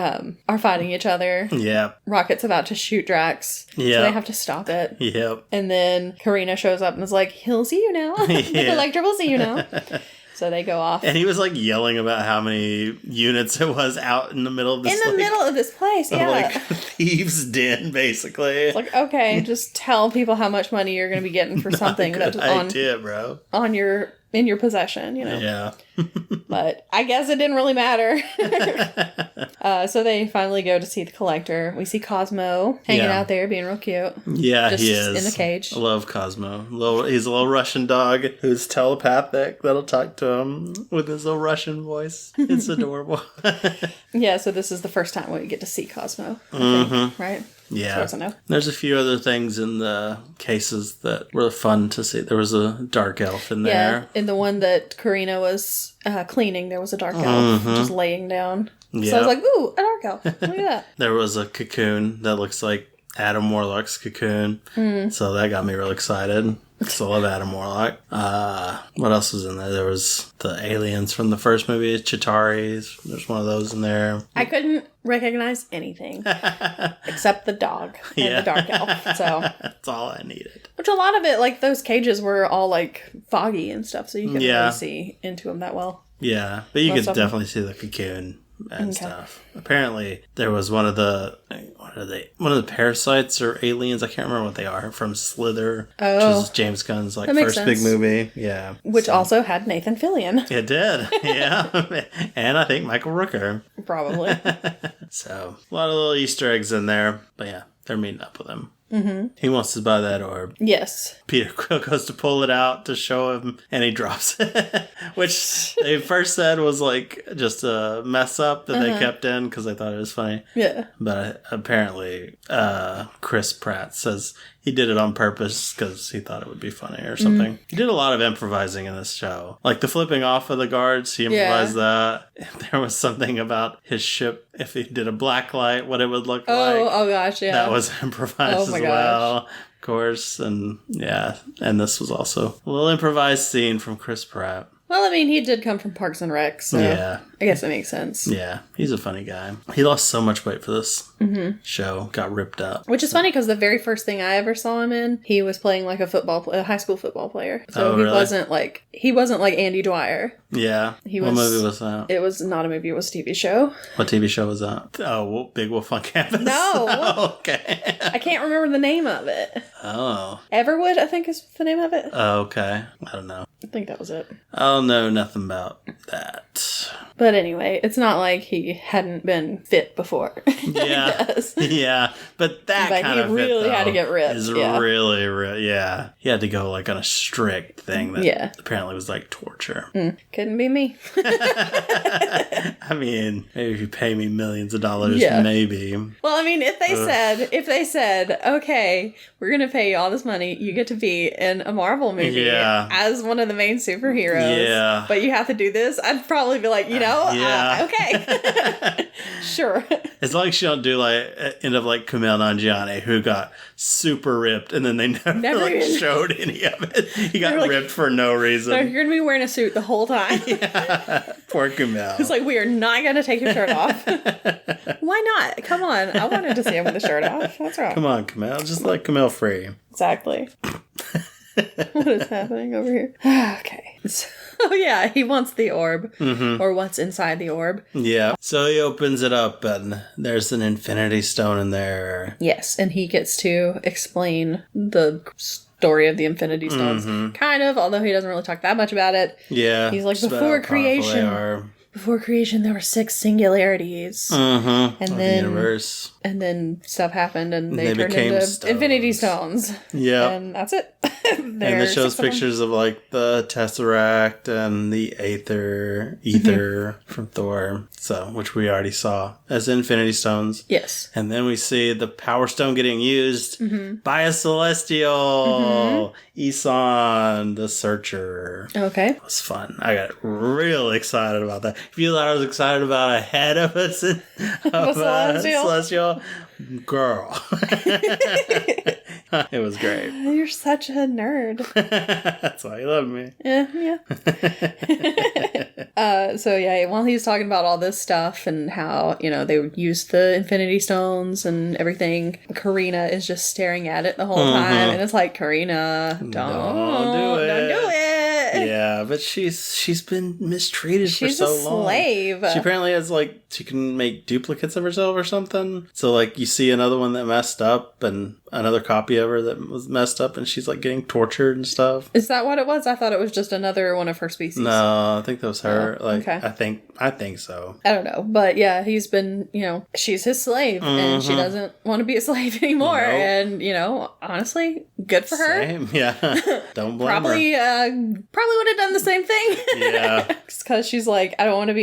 fighting each other. Yeah. Rocket's about to shoot Drax. Yeah. So they have to stop it. Yep. And then Karina shows up and is like, he'll see you now. The Electra will see you now. So they go off. And he was like yelling about how many units it was out in the middle of this middle of this place, yeah. Like thieves' den, basically. It's like, okay, just tell people how much money you're going to be getting for something that's bro. in your possession, you know. Yeah. But I guess it didn't really matter. So they finally go to see the Collector. We see Cosmo hanging out there, being real cute. Yeah, just he is. In the cage. I love Cosmo. He's a little Russian dog who's telepathic that'll talk to him with his little Russian voice. It's adorable. Yeah, so this is the first time we get to see Cosmo, I think, right? Yeah. As far as I know. There's a few other things in the cases that were fun to see. There was a dark elf in there. Yeah, in the one that Karina was cleaning, there was a dark elf just laying down. Yep. So I was like, ooh, a dark elf. Look at that. There was a cocoon that looks like Adam Warlock's cocoon. So that got me real excited. Because I love Adam Warlock. What else was in there? There was the aliens from the first movie, Chitaris. There's one of those in there. I couldn't recognize anything except the dog and the dark elf. So that's all I needed. Which a lot of it, like those cages were all like foggy and stuff, so you couldn't really see into them that well. Yeah, but you could definitely see the cocoon and stuff. Apparently, there was one of the parasites or aliens. I can't remember what they are from Slither, which is James Gunn's first big movie. Yeah, which also had Nathan Fillion. It did, yeah, and I think Michael Rooker probably. So a lot of little Easter eggs in there, but yeah, they're meeting up with him. He wants to buy that orb. Yes. Peter Quill goes to pull it out to show him, and he drops it. Which they first said was like just a mess up that they kept in because they thought it was funny. Yeah. But apparently, Chris Pratt says he did it on purpose because he thought it would be funny or something. He did a lot of improvising in this show. Like the flipping off of the guards, he improvised that. There was something about his ship, if he did a black light, what it would look like. Oh gosh, yeah. That was improvised as well. Of course. And and this was also a little improvised scene from Chris Pratt. Well, I mean, he did come from Parks and Rec, so I guess it makes sense. Yeah, he's a funny guy. He lost so much weight for this. show got ripped up. Which is funny because the very first thing I ever saw him in, he was playing like a high school football player. So he wasn't like Andy Dwyer. Yeah. What movie was that? It was not a movie. It was a TV show. What TV show was that? Oh, Big Wolf on Campus. No. Oh, okay. I can't remember the name of it. Oh. Everwood, I think is the name of it. Oh, okay. I don't know. I think that was it. I'll know nothing about that. But anyway, it's not like he hadn't been fit before. Yeah. Yeah. But that like kind of fit, really had to get ripped. Is really, yeah. He had to go like on a strict thing that apparently was like torture. Couldn't be me. I mean, maybe if you pay me millions of dollars, maybe. Well, I mean, if they said, okay, we're going to pay you all this money, you get to be in a Marvel movie as one of the main superheroes, but you have to do this, I'd probably be like, okay. Sure. As long as you don't do like end up like Kumail Nanjiani, who got super ripped and then they never like showed any of it. He got ripped for no reason. So you're gonna be wearing a suit the whole time. Poor Kumail. It's like, we are not gonna take your shirt off. Why not? Come on. I wanted to see him with the shirt off. What's wrong? Come on, Kumail. Just let Kumail free. Exactly. What is happening over here? Okay. So yeah, he wants the orb, or what's inside the orb. Yeah. So he opens it up, and there's an infinity stone in there. Yes, and he gets to explain the story of the Infinity Stones, kind of, although he doesn't really talk that much about it. Yeah. He's like, before creation, there were 6 singularities. And then the universe. And then stuff happened, and they turned into stones. Infinity Stones. Yeah. And that's it. And it shows pictures of like the Tesseract and the Ether from Thor, which we already saw as Infinity Stones. Yes. And then we see the Power Stone getting used by a Celestial, Isan, the Searcher. Okay. It was fun. I got real excited about that. If you thought I was excited about a head of a Celestial, girl. It was great. You're such a nerd. That's why you love me. Yeah. While he's talking about all this stuff and how, they would use the Infinity Stones and everything, Karina is just staring at it the whole time, and it's like, Karina, don't do it. Yeah, but she's been mistreated for so long. She's a slave. She apparently has she can make duplicates of herself or something. So you see another one that messed up and another copy of her that was messed up, and she's getting tortured and stuff. Is that what it was? I thought it was just another one of her species. No, I think that was her. Okay. I think so. I don't know, but yeah, he's been, she's his slave, and she doesn't want to be a slave anymore. Nope. And honestly, good for her. Same, yeah. Don't blame probably, her. Probably would have done the same thing. Yeah. Because she's like, I don't want to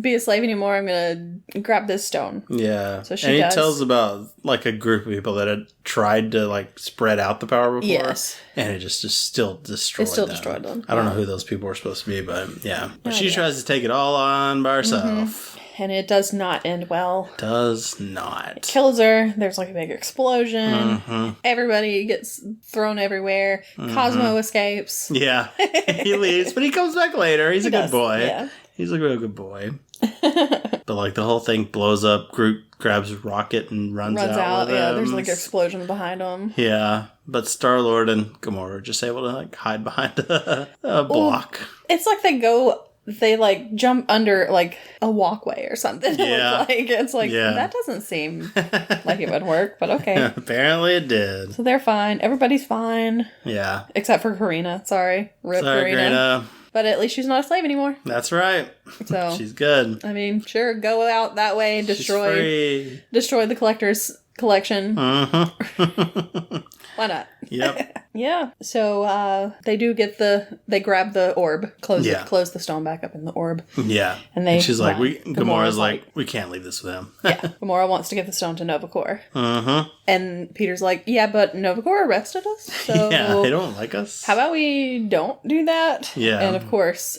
be a slave anymore. I'm gonna grab this stone. Yeah. So she does. He tells about a group of people that had tried to spread out the power before. Yes. And it just still destroyed them. Destroyed them. I don't know who those people were supposed to be, but yeah. But she tries to take it all on by herself. And it does not end well. Does not. It kills her. There's a big explosion. Everybody gets thrown everywhere. Cosmo escapes. Yeah. He leaves, but he comes back later. He's a good boy. Yeah. He's a real good boy. But the whole thing blows up. Groot grabs Rocket and runs out with him. There's an explosion behind him. Yeah. But Star-Lord and Gamora are just able to hide behind a block. It's they jump under a walkway or something. Yeah. That doesn't seem like it would work, but okay. Apparently it did. So they're fine. Everybody's fine. Yeah. Except for Karina. Sorry. Rip Karina. But at least she's not a slave anymore. That's right. So she's good. I mean, sure, go out that way and destroy the collector's collection. Why not? Yep. Yeah. So they grab the orb, close the stone back up in the orb. Yeah. And she's Gamora's we can't leave this with him. Yeah. Gamora wants to get the stone to Nova Corps. And Peter's like, yeah, but Novacor arrested us, so yeah, they don't like us. How about we don't do that? Yeah. And of course,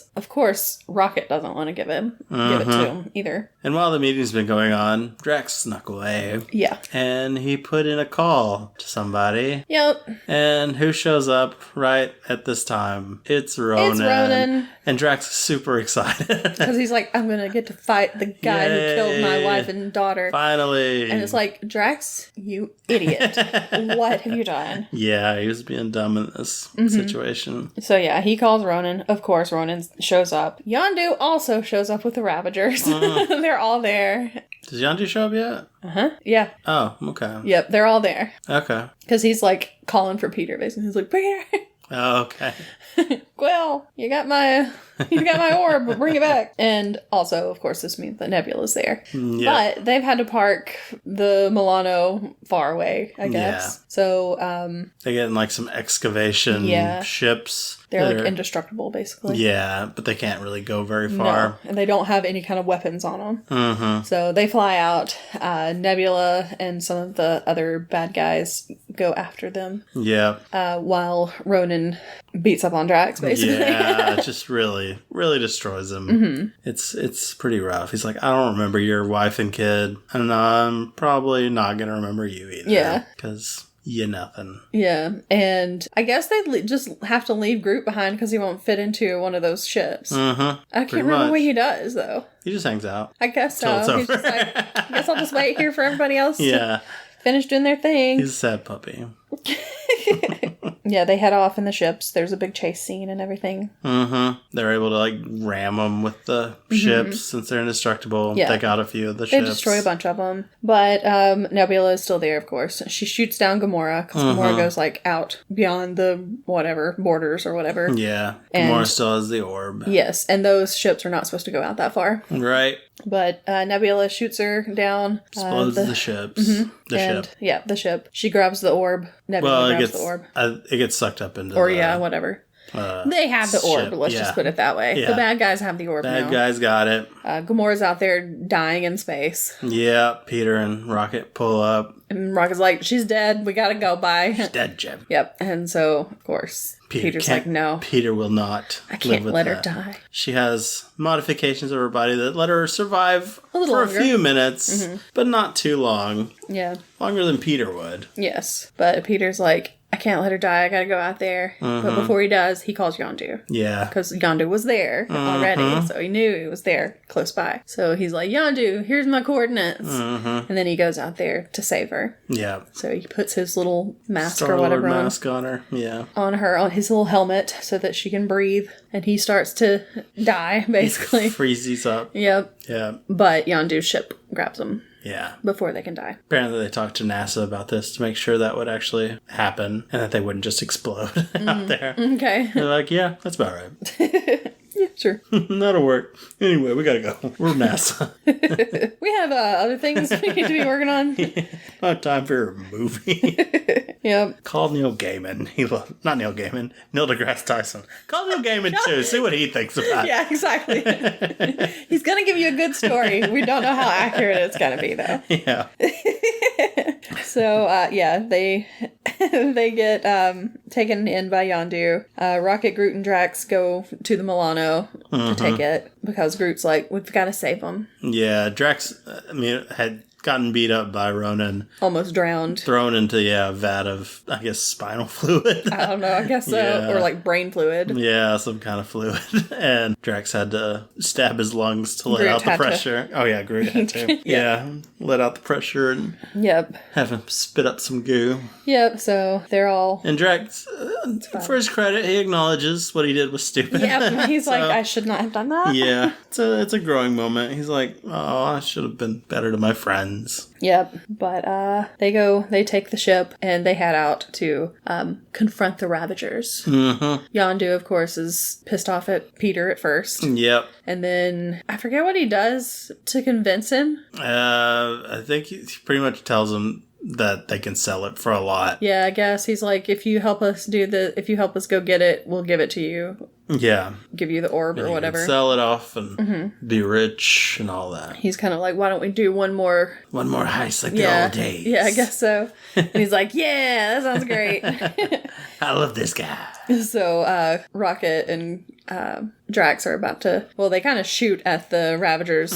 Rocket doesn't want to give it to him either. And while the meeting's been going on, Drax snuck away. Yeah. And he put in a call to somebody. Yep. And who shows up right at this time? It's Ronan. It's Ronan. And Drax is super excited. Because he's like, I'm going to get to fight the guy who killed my wife and daughter. Finally. And it's like, Drax, you idiot. What have you done? Yeah, he was being dumb in this situation. So yeah, he calls Ronan. Of course, Ronan shows up. Yondu also shows up with the Ravagers. They're all there. Does Yondu show up yet? Uh-huh. Yeah. Oh, okay. Yep, they're all there. Okay. Because he's like calling for Peter, basically. He's like, Peter! Oh, okay. Quill, you got my orb, bring it back. And also, of course, this means that Nebula's there. Yeah. But they've had to park the Milano far away, I guess. Yeah. So, they get in like some excavation ships. They're like indestructible, basically. Yeah, but they can't really go very far. No, and they don't have any kind of weapons on them. Mm-hmm. So they fly out. Nebula and some of the other bad guys go after them. Yeah. While Ronan beats up on Drax, basically. Yeah, just really, really destroys him. Mm-hmm. It's pretty rough. He's like, I don't remember your wife and kid, and I'm probably not going to remember you either. Yeah. Because... you're nothing. Yeah, and I guess they just have to leave Groot behind because he won't fit into one of those ships. I can't remember what he does, though. He just hangs out. I guess so. He's just like, I guess I'll just wait here for everybody else to finish doing their thing. He's a sad puppy. Yeah, they head off in the ships. There's a big chase scene and everything. They're able to like ram them with the ships since they're indestructible. Yeah. Take out a few of the ships. They destroy a bunch of them. But Nebula is still there, of course. She shoots down Gamora because Gamora goes like out beyond the whatever borders or whatever. Yeah, Gamora still has the orb. Yes, and those ships are not supposed to go out that far. Right. But Nebula shoots her down. Explodes the ships. The ship. Yeah, the ship. She grabs the orb. Nebula grabs the orb. It gets sucked up into whatever. They have the orb, let's just put it that way. Yeah. The bad guys have the orb now. Bad guys got it. Gamora's out there dying in space. Yeah, Peter and Rocket pull up. And Rocket's like, she's dead, we gotta go, bye. She's dead, Jim. Yep, and so, of course, Peter's like, no. Peter will not I can't let her die. She has modifications of her body that let her survive for a few minutes, but not too long. Yeah. Longer than Peter would. Yes, but Peter's like, I can't let her die, I gotta go out there. But before he does, he calls Yondu. Yeah. Because Yondu was there already, so he knew he was there, close by. So he's like, Yondu, here's my coordinates. And then he goes out there to save her. Yeah. So he puts his little mask Star-Lord or whatever mask on her, yeah. On his little helmet, so that she can breathe. And he starts to die, basically. Freezes up. Yep. Yeah. But Yondu's ship grabs him. Yeah. Before they can die. Apparently they talked to NASA about this to make sure that would actually happen and that they wouldn't just explode out there. Okay. They're like, yeah, that's about right. Yeah, sure. That'll work. Anyway, we gotta go. We're NASA. We have other things we need to be working on. Not time for a movie. Yep. Call Neil Gaiman. Not Neil Gaiman. Neil deGrasse Tyson. Call Neil Gaiman too. See what he thinks about it. Yeah, exactly. He's gonna give you a good story. We don't know how accurate it's gonna be though. Yeah. So they get taken in by Yondu. Rocket, Groot, and Drax go to the Milano to take it because Groot's like, we've got to save him. Yeah, Drax, had gotten beat up by Ronan. Almost drowned. Thrown into, a vat of, I guess, spinal fluid. I don't know, I guess so. Yeah. Or like brain fluid. Yeah, some kind of fluid. And Drax had to stab his lungs to let out the pressure. Oh yeah, Groot had to. Yeah, let out the pressure and have him spit up some goo. Yep, so they're all... And Drax, for his credit, he acknowledges what he did was stupid. Yep, he's like, I should not have done that. Yeah, it's a growing moment. He's like, oh, I should have been better to my friends. Yep, but they take the ship and they head out to confront the Ravagers. Yondu, of course, is pissed off at Peter at first. Yep. And then I forget what he does to convince him. I think he pretty much tells him that they can sell it for a lot. Yeah, I guess he's like, if you help us go get it, we'll give it to you. Yeah. give you the orb or whatever. Sell it off and be rich and all that. He's kind of like, why don't we do one more heist like the old days. Yeah, I guess so. And he's like, yeah, that sounds great. I love this guy. So Rocket and Drax are about to, well, they kind of shoot at the Ravagers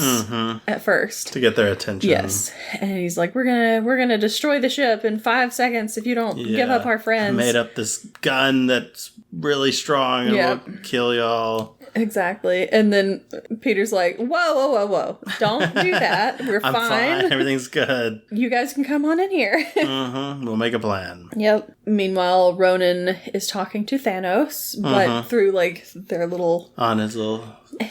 at first. To get their attention. Yes. And he's like, we're gonna destroy the ship in 5 seconds if you don't give up our friends. I made up this gun that's really strong and will kill y'all. Exactly. And then Peter's like, whoa. Don't do that. We're I'm fine. Everything's good. You guys can come on in here. We'll make a plan. Yep. Meanwhile, Ronan is talking to Thanos, but through like their little... On his little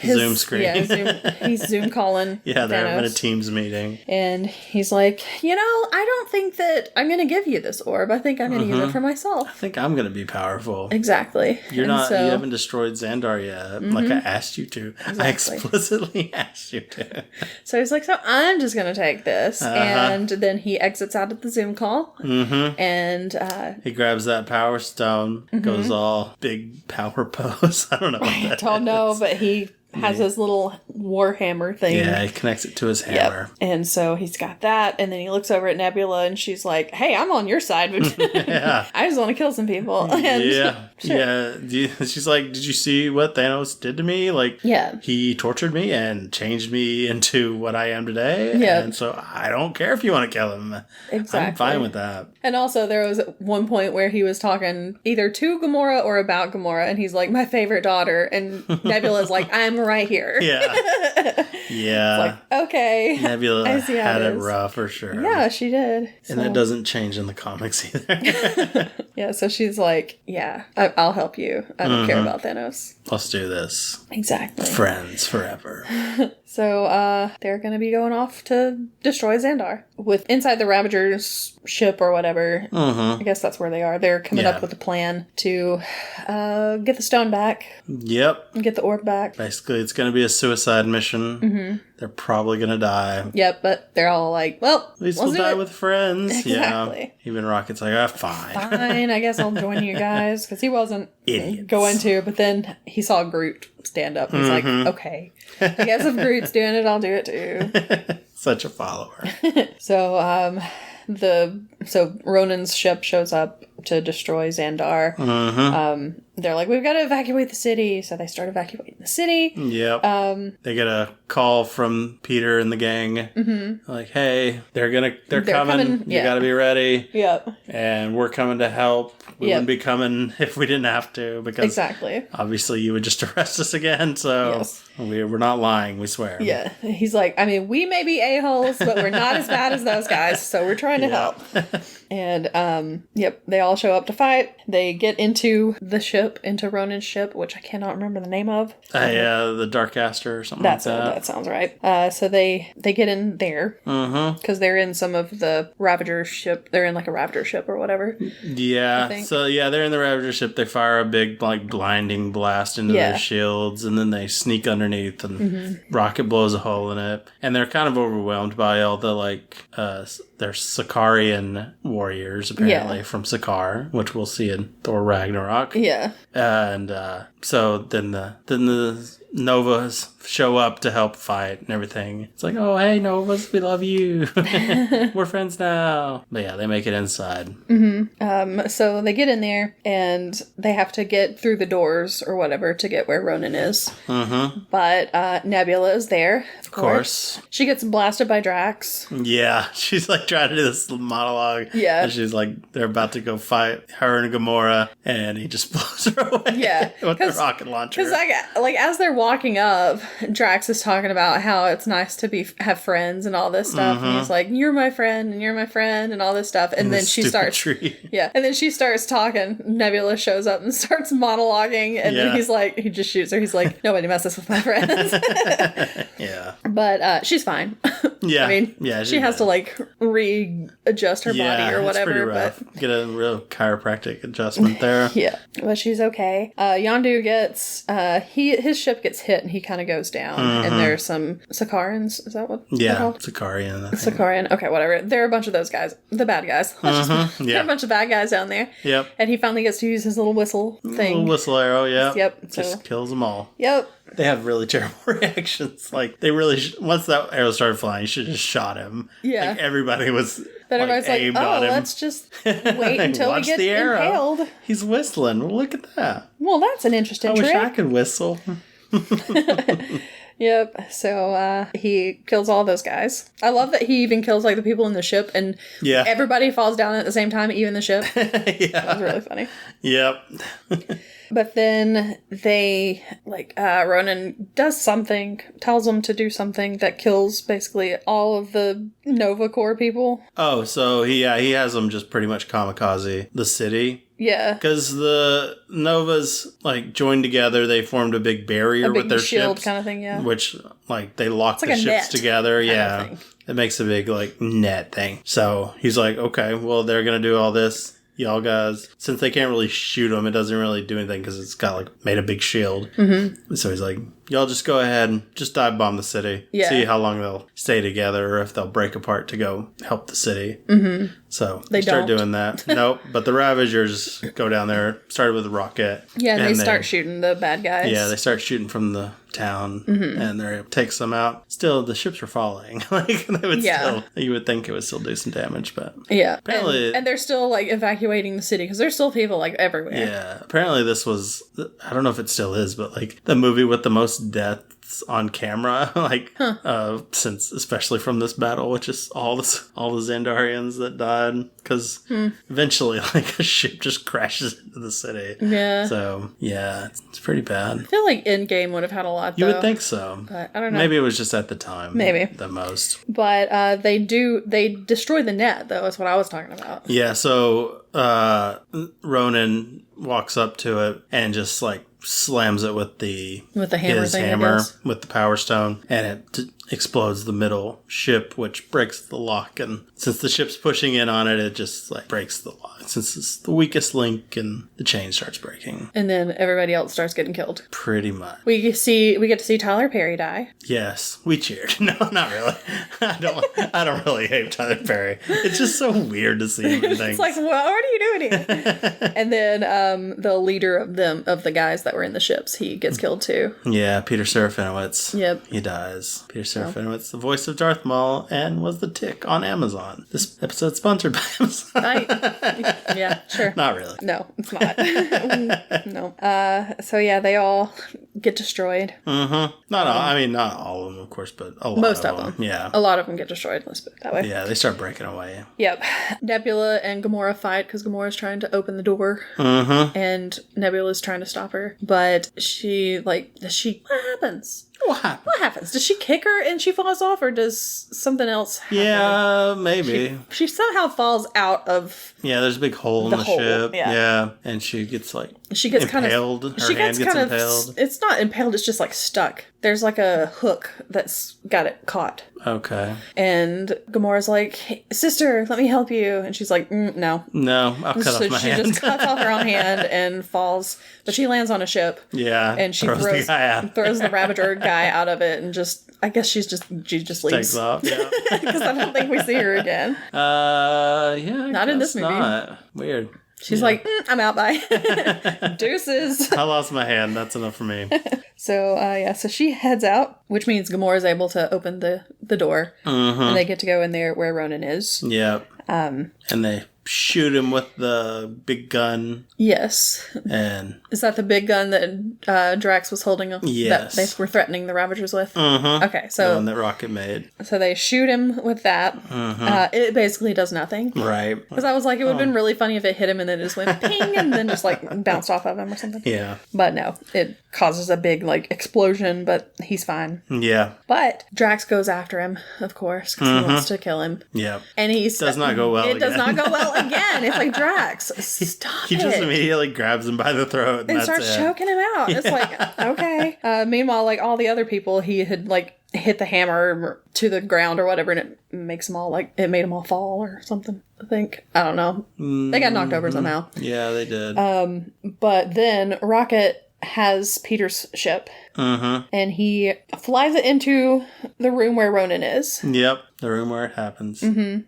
Zoom screen. Yeah, he's Zoom calling Yeah, they're Thanos. having a Teams meeting. And he's like, I don't think that I'm going to give you this orb. I think I'm going to use it for myself. I think I'm going to be powerful. Exactly. You haven't destroyed Xandar yet, like I asked you to. Exactly. I explicitly asked you to. So he's like, so I'm just going to take this. And then he exits out of the Zoom call. And he grabs that power stone, goes all big power pose. I don't know what that is. I don't know, but he has his little warhammer thing. Yeah, he connects it to his hammer. Yep. And so he's got that, and then he looks over at Nebula, and she's like, hey, I'm on your side. I just want to kill some people. And she's like, did you see what Thanos did to me? Like, he tortured me and changed me into what I am today. Yeah. And so I don't care if you want to kill him. Exactly. I'm fine with that. And also there was one point where he was talking either to Gamora or about Gamora, and he's like, my favorite daughter. And Nebula's like, I'm right here. Yeah. Yeah. Like, okay. Nebula had it rough for sure. Yeah, she did. And that doesn't change in the comics either. Yeah, so she's like, yeah, I'll help you. I don't care about Thanos. Let's do this. Exactly. Friends forever. So they're going to be going off to destroy Xandar with inside the Ravagers ship or whatever. I guess that's where they are. They're coming up with a plan to get the stone back. Yep. And get the orb back. Basically, it's going to be a suicide mission. They're probably going to die. Yep, but they're all like, well, at least we'll die with friends. Exactly. Yeah. Even Rocket's like, fine. Fine, I guess I'll join you guys. Because he wasn't going to, but then he saw Groot stand up. He's like, okay, I guess if Groot's doing it, I'll do it too. Such a follower. So, Ronan's ship shows up to destroy Xandar. They're like, we've got to evacuate the city. So they start evacuating the city. Yep. They get a call from Peter and the gang. Like, hey, they're coming. You got to be ready. Yep. And we're coming to help. We wouldn't be coming if we didn't have to, because obviously you would just arrest us again. So we're not lying. We swear. Yeah. He's like, I mean, we may be a-holes, but we're not as bad as those guys. So we're trying to help. And, they all show up to fight. They get into the ship, into Ronan's ship, which I cannot remember the name of. The Darkcaster or something like that. That sounds right. So they get in there. Because they're in some of the Ravager ship. They're in like a Ravager ship or whatever. Yeah. So they're in the Ravager ship. They fire a big blinding blast into their shields, and then they sneak underneath, and Rocket blows a hole in it. And they're kind of overwhelmed by all the they're Sicarian warriors apparently from Sakaar, which we'll see in Thor Ragnarok. Yeah. And so then the Novas show up to help fight and everything. It's like, oh, hey, Novas, we love you. We're friends now. But yeah, they make it inside. So they get in there, and they have to get through the doors or whatever to get where Ronan is. But Nebula is there, of course. She gets blasted by Drax. Yeah, she's like trying to do this monologue. Yeah. And she's like, they're about to go fight her and Gamora, and he just blows her away. Yeah. With the rocket launcher. Because as they're walking up, Drax is talking about how it's nice to have friends and all this stuff. And he's like, you're my friend, and you're my friend, and all this stuff. And then she starts... Yeah. And then she starts talking. Nebula shows up and starts monologuing. And then he's like, he just shoots her. He's like, nobody messes with my friends. Yeah. But she's fine. Yeah. I mean, she has to like readjust her body or whatever. It's pretty rough. Get a real chiropractic adjustment there. Yeah, but she's okay. Yondu gets his ship gets hit and he kind of goes down. And there's some Sakarians. Is that what they're called? Sakarian. Sakarian. Okay, whatever. There are a bunch of those guys, the bad guys. There are a bunch of bad guys down there. Yep. And he finally gets to use his little whistle thing. Little whistle arrow. Yeah. Yep. Just kills them all. Yep. They have really terrible reactions. Like, they really, once that arrow started flying, you should have just shot him. Yeah. Like, everybody was then everybody's like, oh, let's just wait until we get impaled. He's whistling. Well, look at that. Well, that's an interesting trick. I wish I could whistle. Yep. So he kills all those guys. I love that he even kills like the people in the ship, and everybody falls down at the same time, even the ship. That was really funny. Yep. But then they, like, Ronan does something, tells them to do something that kills basically all of the Nova Corps people. Oh, so he has them just pretty much kamikaze the city. Yeah. Because the Novas, like, joined together. They formed a big barrier with their shield ships. Kind of thing, yeah. Which, like, they lock like the ships together. Yeah. It makes a big, like, net thing. So he's like, okay, well, they're going to do all this. Y'all guys, since they can't really shoot them, it doesn't really do anything because it's got, like, made a big shield. Mm-hmm. So he's like, y'all just go ahead and just dive bomb the city. Yeah. See how long they'll stay together or if they'll break apart to go help the city. Mm-hmm. So they start doing that. Nope. But the Ravagers go down there, started with a rocket. Yeah, and they start shooting the bad guys. Yeah, they start shooting from the town and it takes them out. Still, the ships were falling. Like, they would still, you would think it would still do some damage, but apparently, and they're still like evacuating the city because there's still people like everywhere. Yeah, apparently this was, I don't know if it still is, but like the movie with the most deaths on camera, like since especially from this battle, which is all the Xandarians that died, because eventually like a ship just crashes into the city. Yeah. So yeah, it's pretty bad. I feel like Endgame would have had a lot. Though, you would think so, but I don't know. Maybe it was just at the time. Maybe the most. But they destroy the net though. Is what I was talking about. Yeah. So Ronan walks up to it and just like slams it with the hammer thing, with the power stone, and it explodes the middle ship, which breaks the lock. And since the ship's pushing in on it, it just like breaks the lock. Since it's the weakest link, and the chain starts breaking. And then everybody else starts getting killed. Pretty much. We get to see Tyler Perry die. Yes, we cheered. No, not really. I don't really hate Tyler Perry. It's just so weird to see him in things. It's like, what are you doing here? And then the leader of the guys that were in the ships, he gets killed too. Yeah, Peter Serafinowicz. Yep. He dies. Peter Serafinowicz, the voice of Darth Maul, and was the Tick on Amazon. This episode's sponsored by Amazon. Yeah, sure. Not really. No, it's not. No. So yeah, they all get destroyed. Mm-hmm. Not all. I mean, not all of them, of course, but a lot most of them. Yeah. A lot of them get destroyed, let's put it that way. Yeah, they start breaking away. Yep. Nebula and Gamora fight because Gamora's trying to open the door. Mm-hmm. And Nebula's trying to stop her. But what happens? What happens? Does she kick her and she falls off, or does something else happen? Yeah, maybe. She somehow falls out of... Yeah, there's a big hole in the ship. Yeah. And she gets impaled. Her hand gets impaled. It's not impaled, it's just like stuck. There's like a hook that's got it caught. Okay. And Gamora's like, hey, sister, let me help you. And she's like, no. No, I'll cut off my hand. So she just cuts off her own hand and falls. But she lands on a ship. Yeah. And she throws the Ravager guy out of it and I guess she just leaves. Takes off, yeah. Because I don't think we see her again. Yeah. Not in this movie. Not. Weird. She's like, I'm out, bye. Deuces. I lost my hand. That's enough for me. So, so she heads out, which means Gamora is able to open the door. Mm-hmm. And they get to go in there where Ronan is. Yep. And they shoot him with the big gun. Yes. And is that the big gun that Drax was holding? Yes. That they were threatening the Ravagers with? Mm-hmm. Okay, so... the one that Rocket made. So they shoot him with that. Mm-hmm. It basically does nothing. Right. Because I was like, it would have been really funny if it hit him and then it just went ping and then just like bounced off of him or something. Yeah. But no, it causes a big like explosion, but he's fine. Yeah. But Drax goes after him, of course, because he wants to kill him. Yeah. And it does not go well. It does not go well again. It's like, Drax, stop He just immediately grabs him by the throat and starts choking him out. It's like, okay. Meanwhile, like all the other people he had like hit the hammer to the ground or whatever, and it makes them all it made them all fall or something. I think, I don't know. They got knocked over somehow. Yeah, they did. But then Rocket has Peter's ship, and he flies it into the room where Ronan is. Yep, the room where it happens.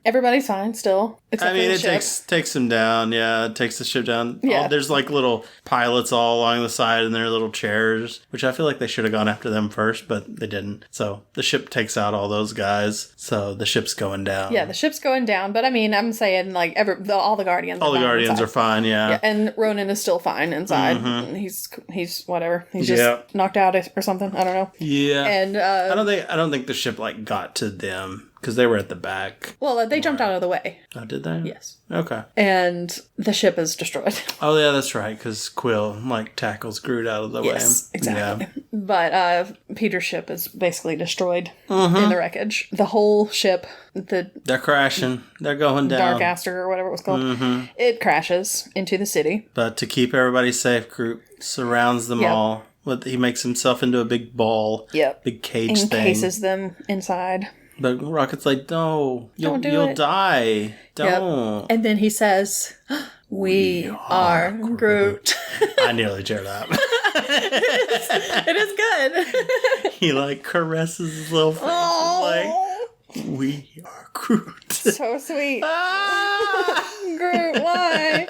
Everybody's fine still. I mean, it takes him down. Yeah, it takes the ship down. Yeah. There's like little pilots all along the side in their little chairs, which I feel like they should have gone after them first, but they didn't. So the ship takes out all those guys. So the ship's going down. Yeah, the ship's going down. But I mean, I'm saying like all the Guardians. All the Guardians are fine. Yeah, and Ronan is still fine inside. He's whatever. He's just knocked out or something. I don't know. Yeah, and I don't think the ship like got to them. Because they were at the back. Well, they jumped out of the way. Oh, did they? Yes. Okay. And the ship is destroyed. Oh, yeah, that's right. Because Quill, tackles Groot out of the way. Yes, exactly. Yeah. But Peter's ship is basically destroyed in the wreckage. The whole ship, they're crashing. They're going down. Darkaster or whatever it was called. It crashes into the city. But to keep everybody safe, Groot surrounds them all. He makes himself into a big ball. Yep. Big cage thing. Encases them inside. But Rocket's like, no, you'll die. Don't. Yep. And then he says, we are Groot. I nearly cheered up. It is good. He caresses his little face. Oh. We are Groot. So sweet. Groot, why?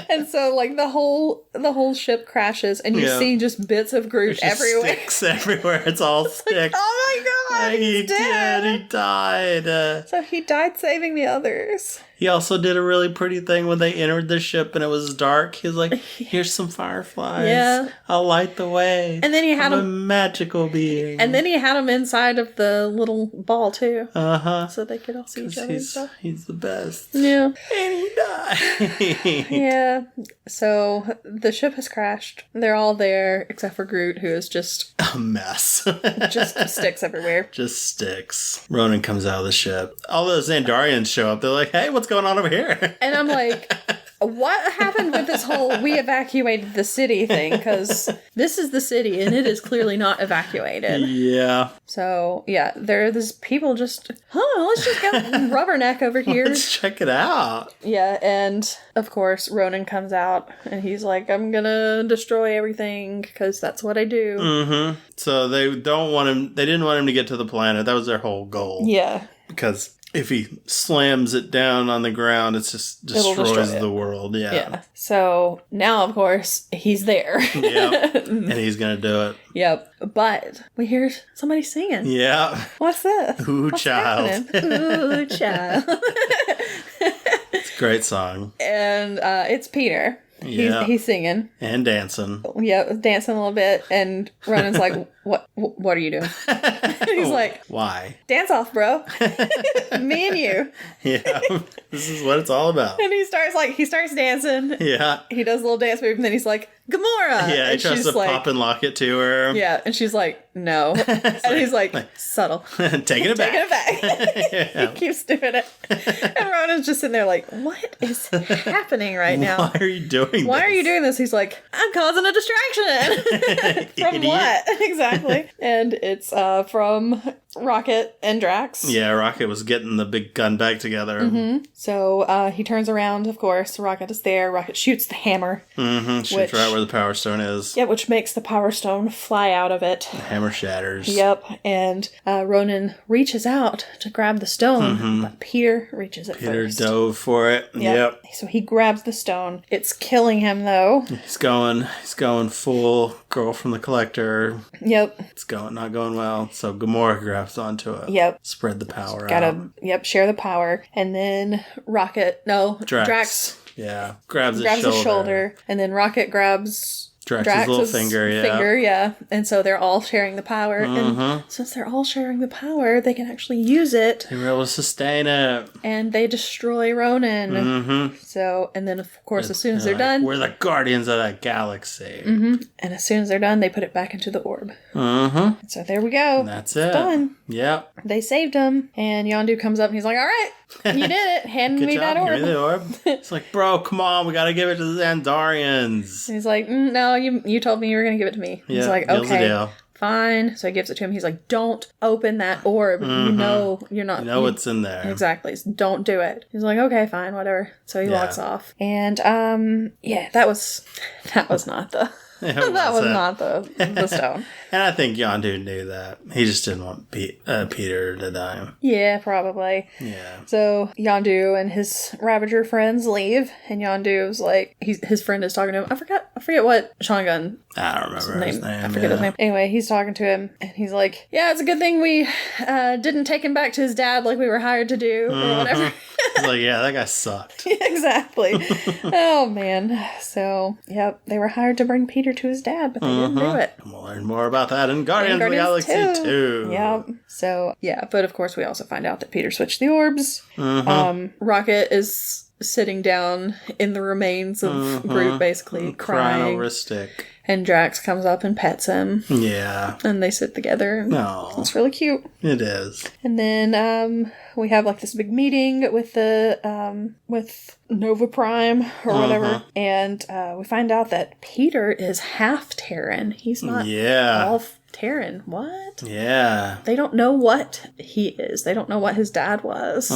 And so the whole ship crashes and you see just bits of Groot everywhere. Sticks everywhere. It's all sticks. Oh my god, he did. He died. So he died saving the others. He also did a really pretty thing when they entered the ship and it was dark. He was like, here's some fireflies. Yeah. I'll light the way. And then he had a magical being. And then he had him inside of the little ball too. So they could all see each other. He's the best. Yeah. And he died. Yeah. So the ship has crashed. They're all there except for Groot, who is just a mess. Just sticks everywhere. Just sticks. Ronan comes out of the ship. All those Xandarians show up. They're like, hey, what's going on over here? And I'm like, what happened with this whole we evacuated the city thing? Because this is the city and it is clearly not evacuated. Yeah. So, yeah, there's people just, let's just go rubberneck over here. Let's check it out. Yeah, and of course, Ronan comes out and he's like, I'm gonna destroy everything because that's what I do. So they didn't want him to get to the planet. That was their whole goal. Yeah. Because if he slams it down on the ground, it just destroys the world. Yeah. So now, of course, he's there. Yep. And he's going to do it. Yep. But we hear somebody singing. Yeah. What's this? Ooh, child. Ooh, child. It's a great song. And it's Peter. He's singing. And dancing. Yeah, dancing a little bit. And Ronan's like, what are you doing? He's like, why? Dance off, bro. Me and you. Yeah. This is what it's all about. And he starts dancing. Yeah. He does a little dance move and then he's like, Gamora. Yeah, he tries to pop and lock it to her. Yeah, and she's like, no. And he's like, subtle. Taking it back. Yeah. He keeps doing it. And Ronan's just sitting there like, what is happening right now? Why are you doing this? Why are you doing this? He's like, I'm causing a distraction. From what? Exactly. And it's from Rocket and Drax. Yeah, Rocket was getting the big gun back together. So he turns around, of course. Rocket is there. Rocket shoots the hammer. Shoots right where the Power Stone is. Yeah, which makes the Power Stone fly out of it. The hammer shatters. Yep. And Ronan reaches out to grab the stone, but Peter reaches it first. Peter dove for it. Yep. So he grabs the stone. It's killing him, though. He's going full Girl from the Collector. Yep. It's not going well. So Gamora grabs onto it. Yep. Spread the power out. Share the power. And then Drax. Yeah. Grabs his shoulder. And then Rocket grabs Drax's little finger, and so they're all sharing the power. And since they're all sharing the power, they can actually use it. They're able to sustain it. And they destroy Ronan. So, and then of course, as soon as they're done, we're the guardians of that galaxy. And as soon as they're done, they put it back into the orb. So there we go. And that's it. Done. Yep. They saved him, and Yondu comes up and he's like, "All right, you did it. Hand me that orb." Give me the orb. It's like, bro, come on, we gotta give it to the Xandarians. And he's like, "No, you told me you were gonna give it to me." Yeah, he's like, "Okay, fine. So he gives it to him. He's like, don't open that orb. You know you're not... You know what's in there. Exactly. So don't do it. He's like, okay, fine, whatever. So he walks off. And, that was not the... that was not the stone. And I think Yondu knew that. He just didn't want Peter to die. Yeah, probably. Yeah. So Yondu and his Ravager friends leave, and Yondu's like, his friend is talking to him. I forget what Sean Gunn. I don't remember his name. I forget his name. Anyway, he's talking to him, and he's like, yeah, it's a good thing we didn't take him back to his dad like we were hired to do, or whatever. He's like, yeah, that guy sucked. Exactly. Oh, man. So, yep, they were hired to bring Peter to his dad, but they didn't do it. And we'll learn more about that in Guardians of the Galaxy 2. Yep. So, yeah, but of course we also find out that Peter switched the orbs. Rocket is sitting down in the remains of Groot, basically crying over a stick. And Drax comes up and pets him. Yeah. And they sit together. No. It's really cute. It is. And then we have like this big meeting with with Nova Prime or whatever. And we find out that Peter is half Terran. He's not all Terran. What? Yeah. They don't know what he is. They don't know what his dad was.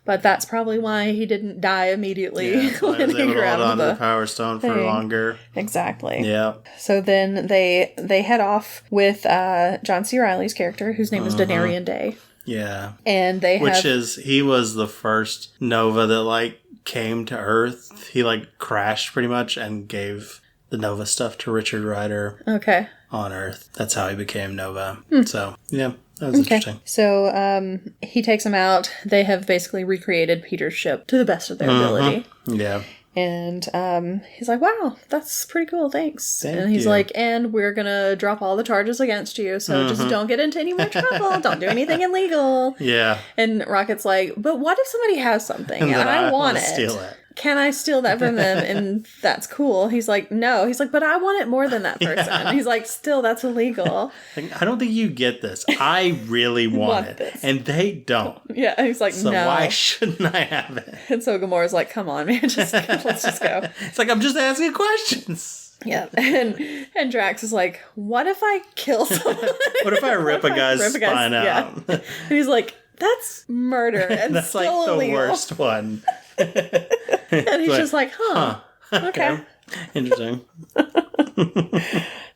But that's probably why he didn't die immediately when he grabbed hold on to the Power Stone for longer. Exactly. Yeah. So then they head off with John C. Reilly's character, whose name is Denarian Day. Yeah. And he was the first Nova that like came to Earth. He like crashed pretty much and gave the Nova stuff to Richard Rider. Okay. On Earth. That's how he became Nova. So, yeah, that was interesting. So, he takes him out. They have basically recreated Peter's ship to the best of their ability. Yeah. And he's like, wow, that's pretty cool, thanks. Thank he's you. like, and we're going to drop all the charges against you, so just don't get into any more trouble. Don't do anything illegal. Yeah. And Rocket's like, but what if somebody has something and I want it? Steal it. Can I steal that from them? And that's cool. He's like, no. He's like, but I want it more than that person. Yeah. He's like, still, that's illegal. I don't think you get this. I really want it. This. And they don't. Yeah. He's like, so no. So why shouldn't I have it? And so Gamora's like, come on, man. Let's just go. It's like, I'm just asking questions. Yeah. And Drax is like, what if I kill someone? What if I rip a guy's spine out? Yeah. And he's like, that's murder. And that's still like the illegal. Worst one. And he's just like, huh. Okay. Interesting.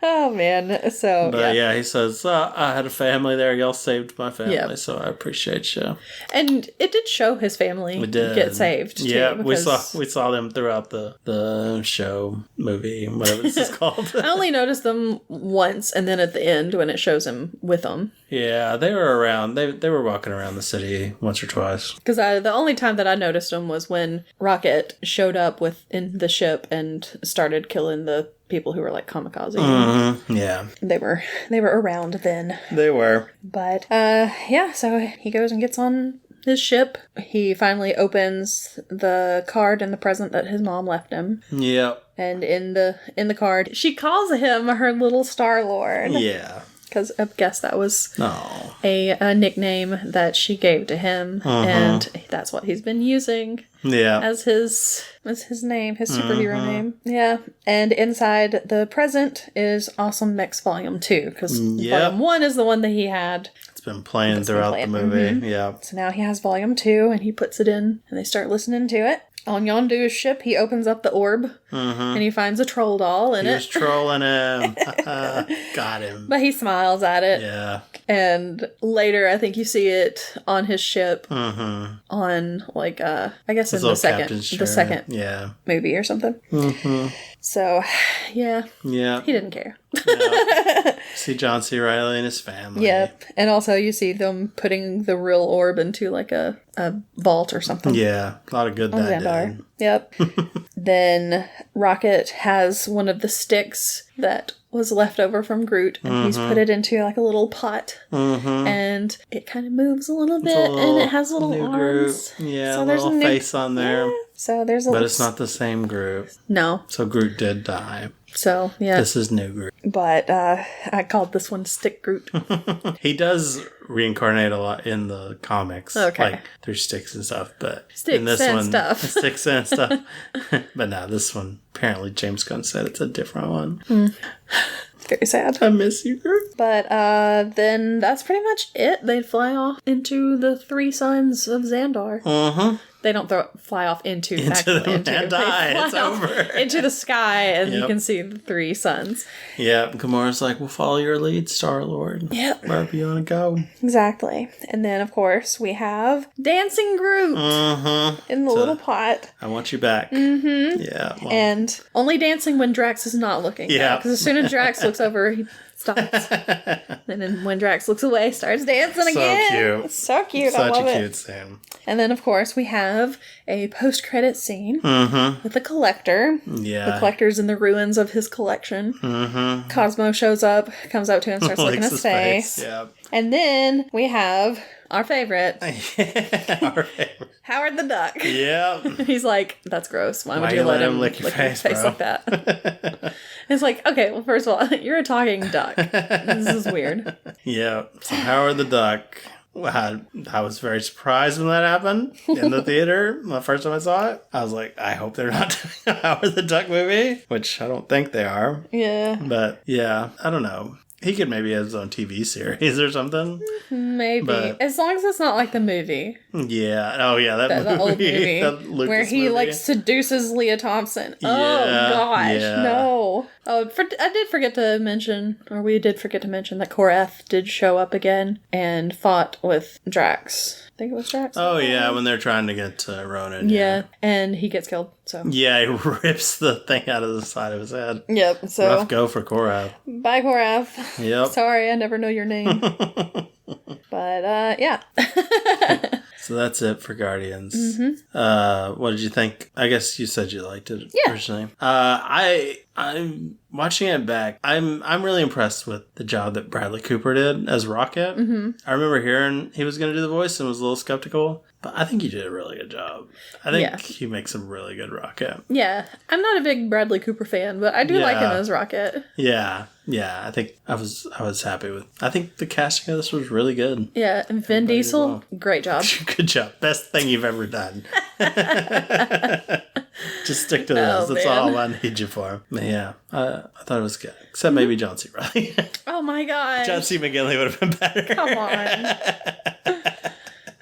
Oh, man. So, but yeah, he says, I had a family there. Y'all saved my family, so I appreciate you. And it did show his family get saved, too. Yeah, we saw them throughout the show, movie, whatever this is called. I only noticed them once, and then at the end when it shows him with them. Yeah, they were around. They were walking around the city once or twice. Because the only time that I noticed them was when Rocket showed up in the ship and started killing the people who were like kamikaze. Yeah. They were around then. They were. But so he goes and gets on his ship. He finally opens the card and the present that his mom left him. Yep. And in the card, she calls him her little Star-Lord. Yeah. Because I guess that was a nickname that she gave to him, and that's what he's been using as his name, his superhero name. Yeah, and inside the present is Awesome Mix Volume 2, because Volume 1 is the one that he had. It's been playing throughout the movie, yeah. So now he has Volume 2, and he puts it in, and they start listening to it. On Yondu's ship, he opens up the orb, and he finds a troll doll in it. He was trolling him. Got him. But he smiles at it. Yeah. And later, I think you see it on his ship, on, like, I guess in the second movie or something. So, yeah. Yeah. He didn't care. No. See John C. Reilly and his family. Yep. And also you see them putting the real orb into like a vault or something. Yeah. A lot of good that did. Yep. Then Rocket has one of the sticks that was left over from Groot, and he's put it into like a little pot, and it kind of moves a little bit, and it has little arms. Groot. Yeah, so there's a little face on there. Yeah. So there's but it's not the same Groot. No. So Groot did die. So, yeah. This is new Groot. But I called this one Stick Groot. He does reincarnate a lot in the comics. Okay. Like, through sticks and stuff. But sticks in this and one, stuff. Sticks and stuff. But no, this one, apparently James Gunn said it's a different one. Very sad. I miss you, Groot. But then that's pretty much it. They fly off into the three suns of Xandar. Uh-huh. They don't fly off into and die. It's over. Into the sky, and you can see the three suns. Yep. Gamora's like, we'll follow your lead, Star-Lord. Yep. Wherever you want to go. Exactly. And then, of course, we have Dancing Groot in the little pot. I want you back. Mm-hmm. Yeah. Well. And only dancing when Drax is not looking. Yeah. Because as soon as Drax looks over, he stops. And then when Drax looks away, starts dancing again. So cute. So cute. Such I love a it. cute scene. And then, of course, we have a post-credit scene with the Collector. Yeah. The Collector's in the ruins of his collection. Cosmo shows up, comes up to him, starts licking his face. Yeah. And then we have our favorite. Our favorite. Howard the Duck. Yeah. He's like, that's gross. Why would you let him lick your face like that? It's like, okay, well, first of all, you're a talking duck. This is weird. Yeah. So Howard the Duck. I was very surprised when that happened in the theater. The first time I saw it, I was like, I hope they're not doing a Howard the Duck movie, which I don't think they are. Yeah. But yeah, I don't know. He could maybe have his own TV series or something. Maybe. But, as long as it's not like the movie. Yeah. Oh, yeah. That movie. The old movie. That Lucas where he, movie. like, seduces Leah Thompson. Yeah, Oh, gosh. yeah. No. Oh, I did forget to mention, or we did forget to mention, that Korath did show up again and fought with Drax. I think it was Drax. Oh, yeah. When they're trying to get to Ronan. Yeah. And he gets killed, so. Yeah, he rips the thing out of the side of his head. Yep, so. Rough go for Korath. Bye, Korath. Yep. Sorry, I never know your name. But, yeah. So that's it for Guardians. Mm-hmm. What did you think? I guess you said you liked it Yeah. originally. I'm watching it back. I'm really impressed with the job that Bradley Cooper did as Rocket. Mm-hmm. I remember hearing he was going to do the voice and was a little skeptical, but I think he did a really good job. I think he makes a really good Rocket. Yeah. I'm not a big Bradley Cooper fan, but I do like him as Rocket. Yeah. Yeah, I think I was happy with. I think the casting of this was really good. Yeah, and Vin Diesel, great job. Good job. Best thing you've ever done. Just stick to this. That's all I need you for. But yeah, I thought it was good. Except maybe John C. Reilly. Oh my god. John C. McGinley would have been better. Come on.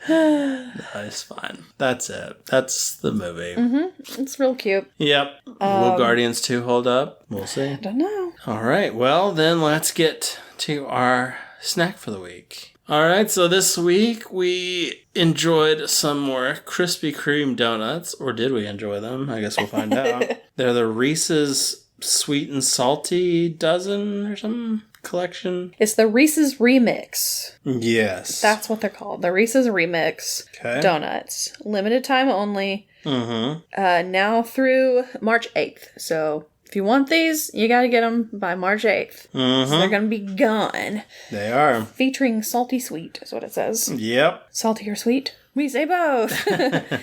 No, it's fine. That's it. That's the movie. Mm-hmm. It's real cute. Yep. Will Guardians 2 hold up? We'll see. I don't know. All right. Well, then let's get to our snack for the week. All right. So this week we enjoyed some more Krispy Kreme donuts. Or did we enjoy them? I guess we'll find out. They're the Reese's Sweet and Salty dozen or something collection. It's the Reese's Remix. Yes. That's what they're called. The Reese's Remix donuts. Limited time only. Mm-hmm. Now through March 8th. So if you want these, you got to get them by March 8th. Mm-hmm. So they're going to be gone. They are. Featuring salty sweet is what it says. Yep. Salty or sweet? We say both.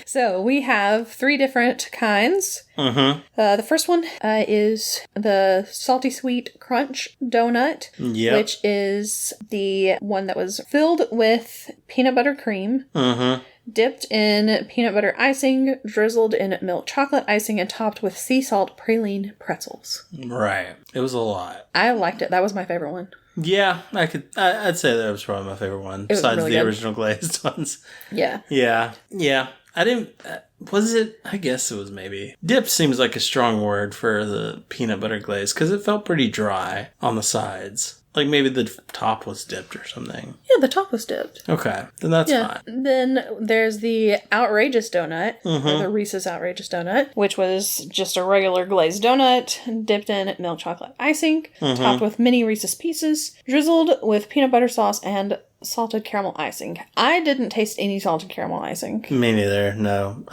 So we have 3 different kinds. Mm-hmm. The first one is the Salty Sweet Crunch Donut, which is the one that was filled with peanut butter cream, dipped in peanut butter icing, drizzled in milk chocolate icing, and topped with sea salt praline pretzels. Right. It was a lot. I liked it. That was my favorite one. Yeah, I'd say that was probably my favorite one, besides really the original glazed ones. Yeah. Yeah. I didn't... was it? I guess it was maybe. Dip seems like a strong word for the peanut butter glaze, because it felt pretty dry on the sides. Like maybe the top was dipped or something. Yeah, the top was dipped. Okay, then that's fine. Then there's the Outrageous Donut, or the Reese's Outrageous Donut, which was just a regular glazed donut dipped in milk chocolate icing, topped with mini Reese's Pieces, drizzled with peanut butter sauce and salted caramel icing. I didn't taste any salted caramel icing. Me neither, no.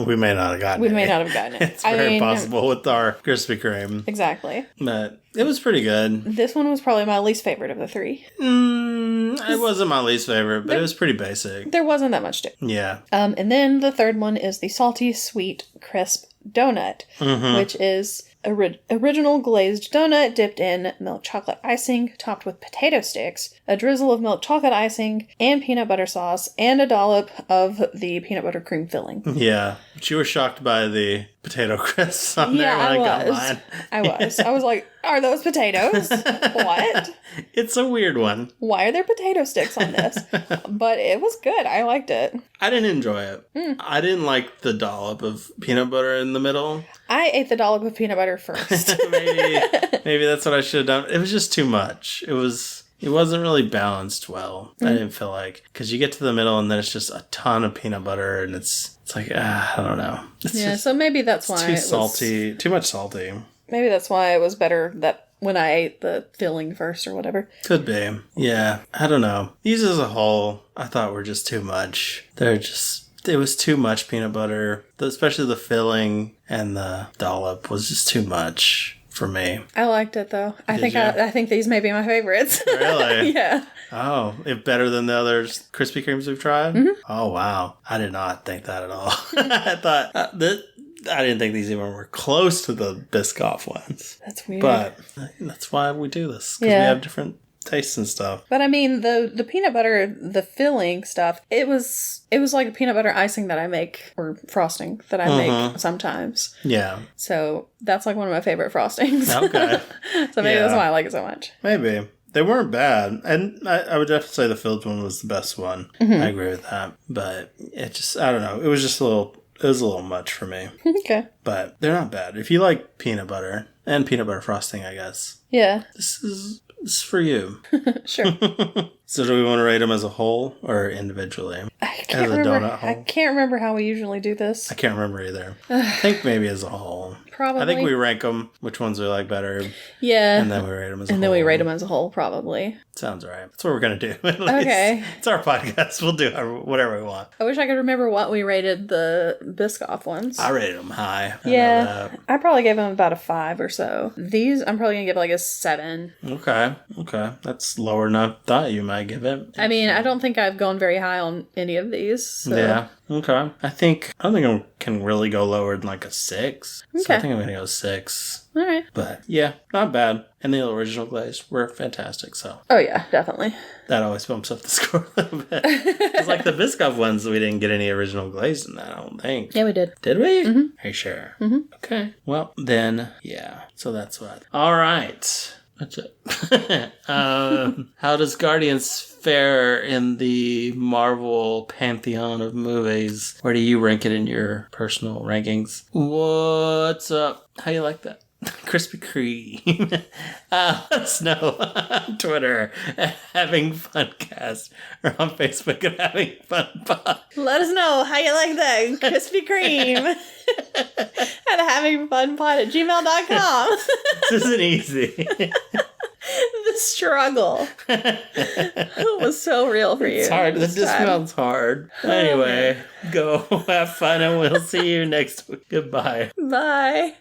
We may not have gotten it. We may not have gotten it. It's very possible with our Krispy Kreme. Exactly. But it was pretty good. This one was probably my least favorite of the 3. It wasn't my least favorite, but it was pretty basic. There wasn't that much to it. Yeah. And then the third one is the Salty Sweet Crisp Donut, which is original glazed donut dipped in milk chocolate icing, topped with potato sticks, a drizzle of milk chocolate icing, and peanut butter sauce, and a dollop of the peanut butter cream filling. Yeah. But you were shocked by the potato crisps on there when I got mine. I was like, are those potatoes? What? It's a weird one. Why are there potato sticks on this? But it was good. I liked it. I didn't enjoy it. I didn't like the dollop of peanut butter in the middle. I ate the dollop of peanut butter first. Maybe that's what I should have done. It was just too much. It wasn't really balanced well. I didn't feel like, because you get to the middle and then it's just a ton of peanut butter and it's like, I don't know. So maybe that's why too salty, too much salty. Maybe that's why it was better that when I ate the filling first or whatever. Could be. Yeah, I don't know. These as a whole, I thought were just too much. It was too much peanut butter, especially the filling and the dollop was just too much. For me. I liked it though. I think these may be my favorites. Really? Yeah. Oh, better than the other Krispy Kremes we've tried? Mm-hmm. Oh, wow. I did not think that at all. I thought I didn't think these even were close to the Biscoff ones. That's weird. But that's why we do this. Because we have different tastes and stuff. But I mean, the peanut butter, the filling stuff, it was like a peanut butter icing that I make, or frosting that I make sometimes. Yeah. So that's like one of my favorite frostings. Okay. So maybe that's why I like it so much. Maybe. They weren't bad. And I would definitely say the filled one was the best one. Mm-hmm. I agree with that. But it just, I don't know. It was just a little much for me. Okay. But they're not bad. If you like peanut butter and peanut butter frosting, I guess. Yeah. This is for you. Sure. So do we want to rate them as a whole or individually? I can't remember how we usually do this. I can't remember either. I think maybe as a whole. Probably. I think we rank them, which ones we like better. Yeah. And then we rate them as a whole. And then we rate them as a whole, probably. Sounds right. That's what we're going to do. At least. Okay. It's our podcast. We'll do whatever we want. I wish I could remember what we rated the Biscoff ones. I rated them high. I probably gave them about a 5 or so. These, I'm probably going to give like a 7. Okay. That's lower than I thought you might give it. I mean, I don't think I've gone very high on any of these. So. Yeah. Okay. I don't think I can really go lower than like a 6. Okay. So I think I'm going to go 6. All right. But yeah, not bad. And the original glaze were fantastic. So. Oh yeah, definitely. That always bumps up the score a little bit. It's like the Biscoff ones, we didn't get any original glaze in that, I don't think. Yeah, we did. Did we? Mm-hmm. Are you sure? Mm-hmm. Okay. Well, then, yeah. So that's what. All right. That's it. How does Guardians fare in the Marvel pantheon of movies? Where do you rank it in your personal rankings? What's up? How you like that? Krispy Kreme. Let us know on Twitter at Having Funcast or on Facebook at Having Fun Pod. Let us know how you like that Krispy Kreme at havingfunpod@gmail.com. This isn't easy. The struggle. It was so real for you. It's hard. This sounds hard. Anyway, go have fun and we'll see you next week. Goodbye. Bye.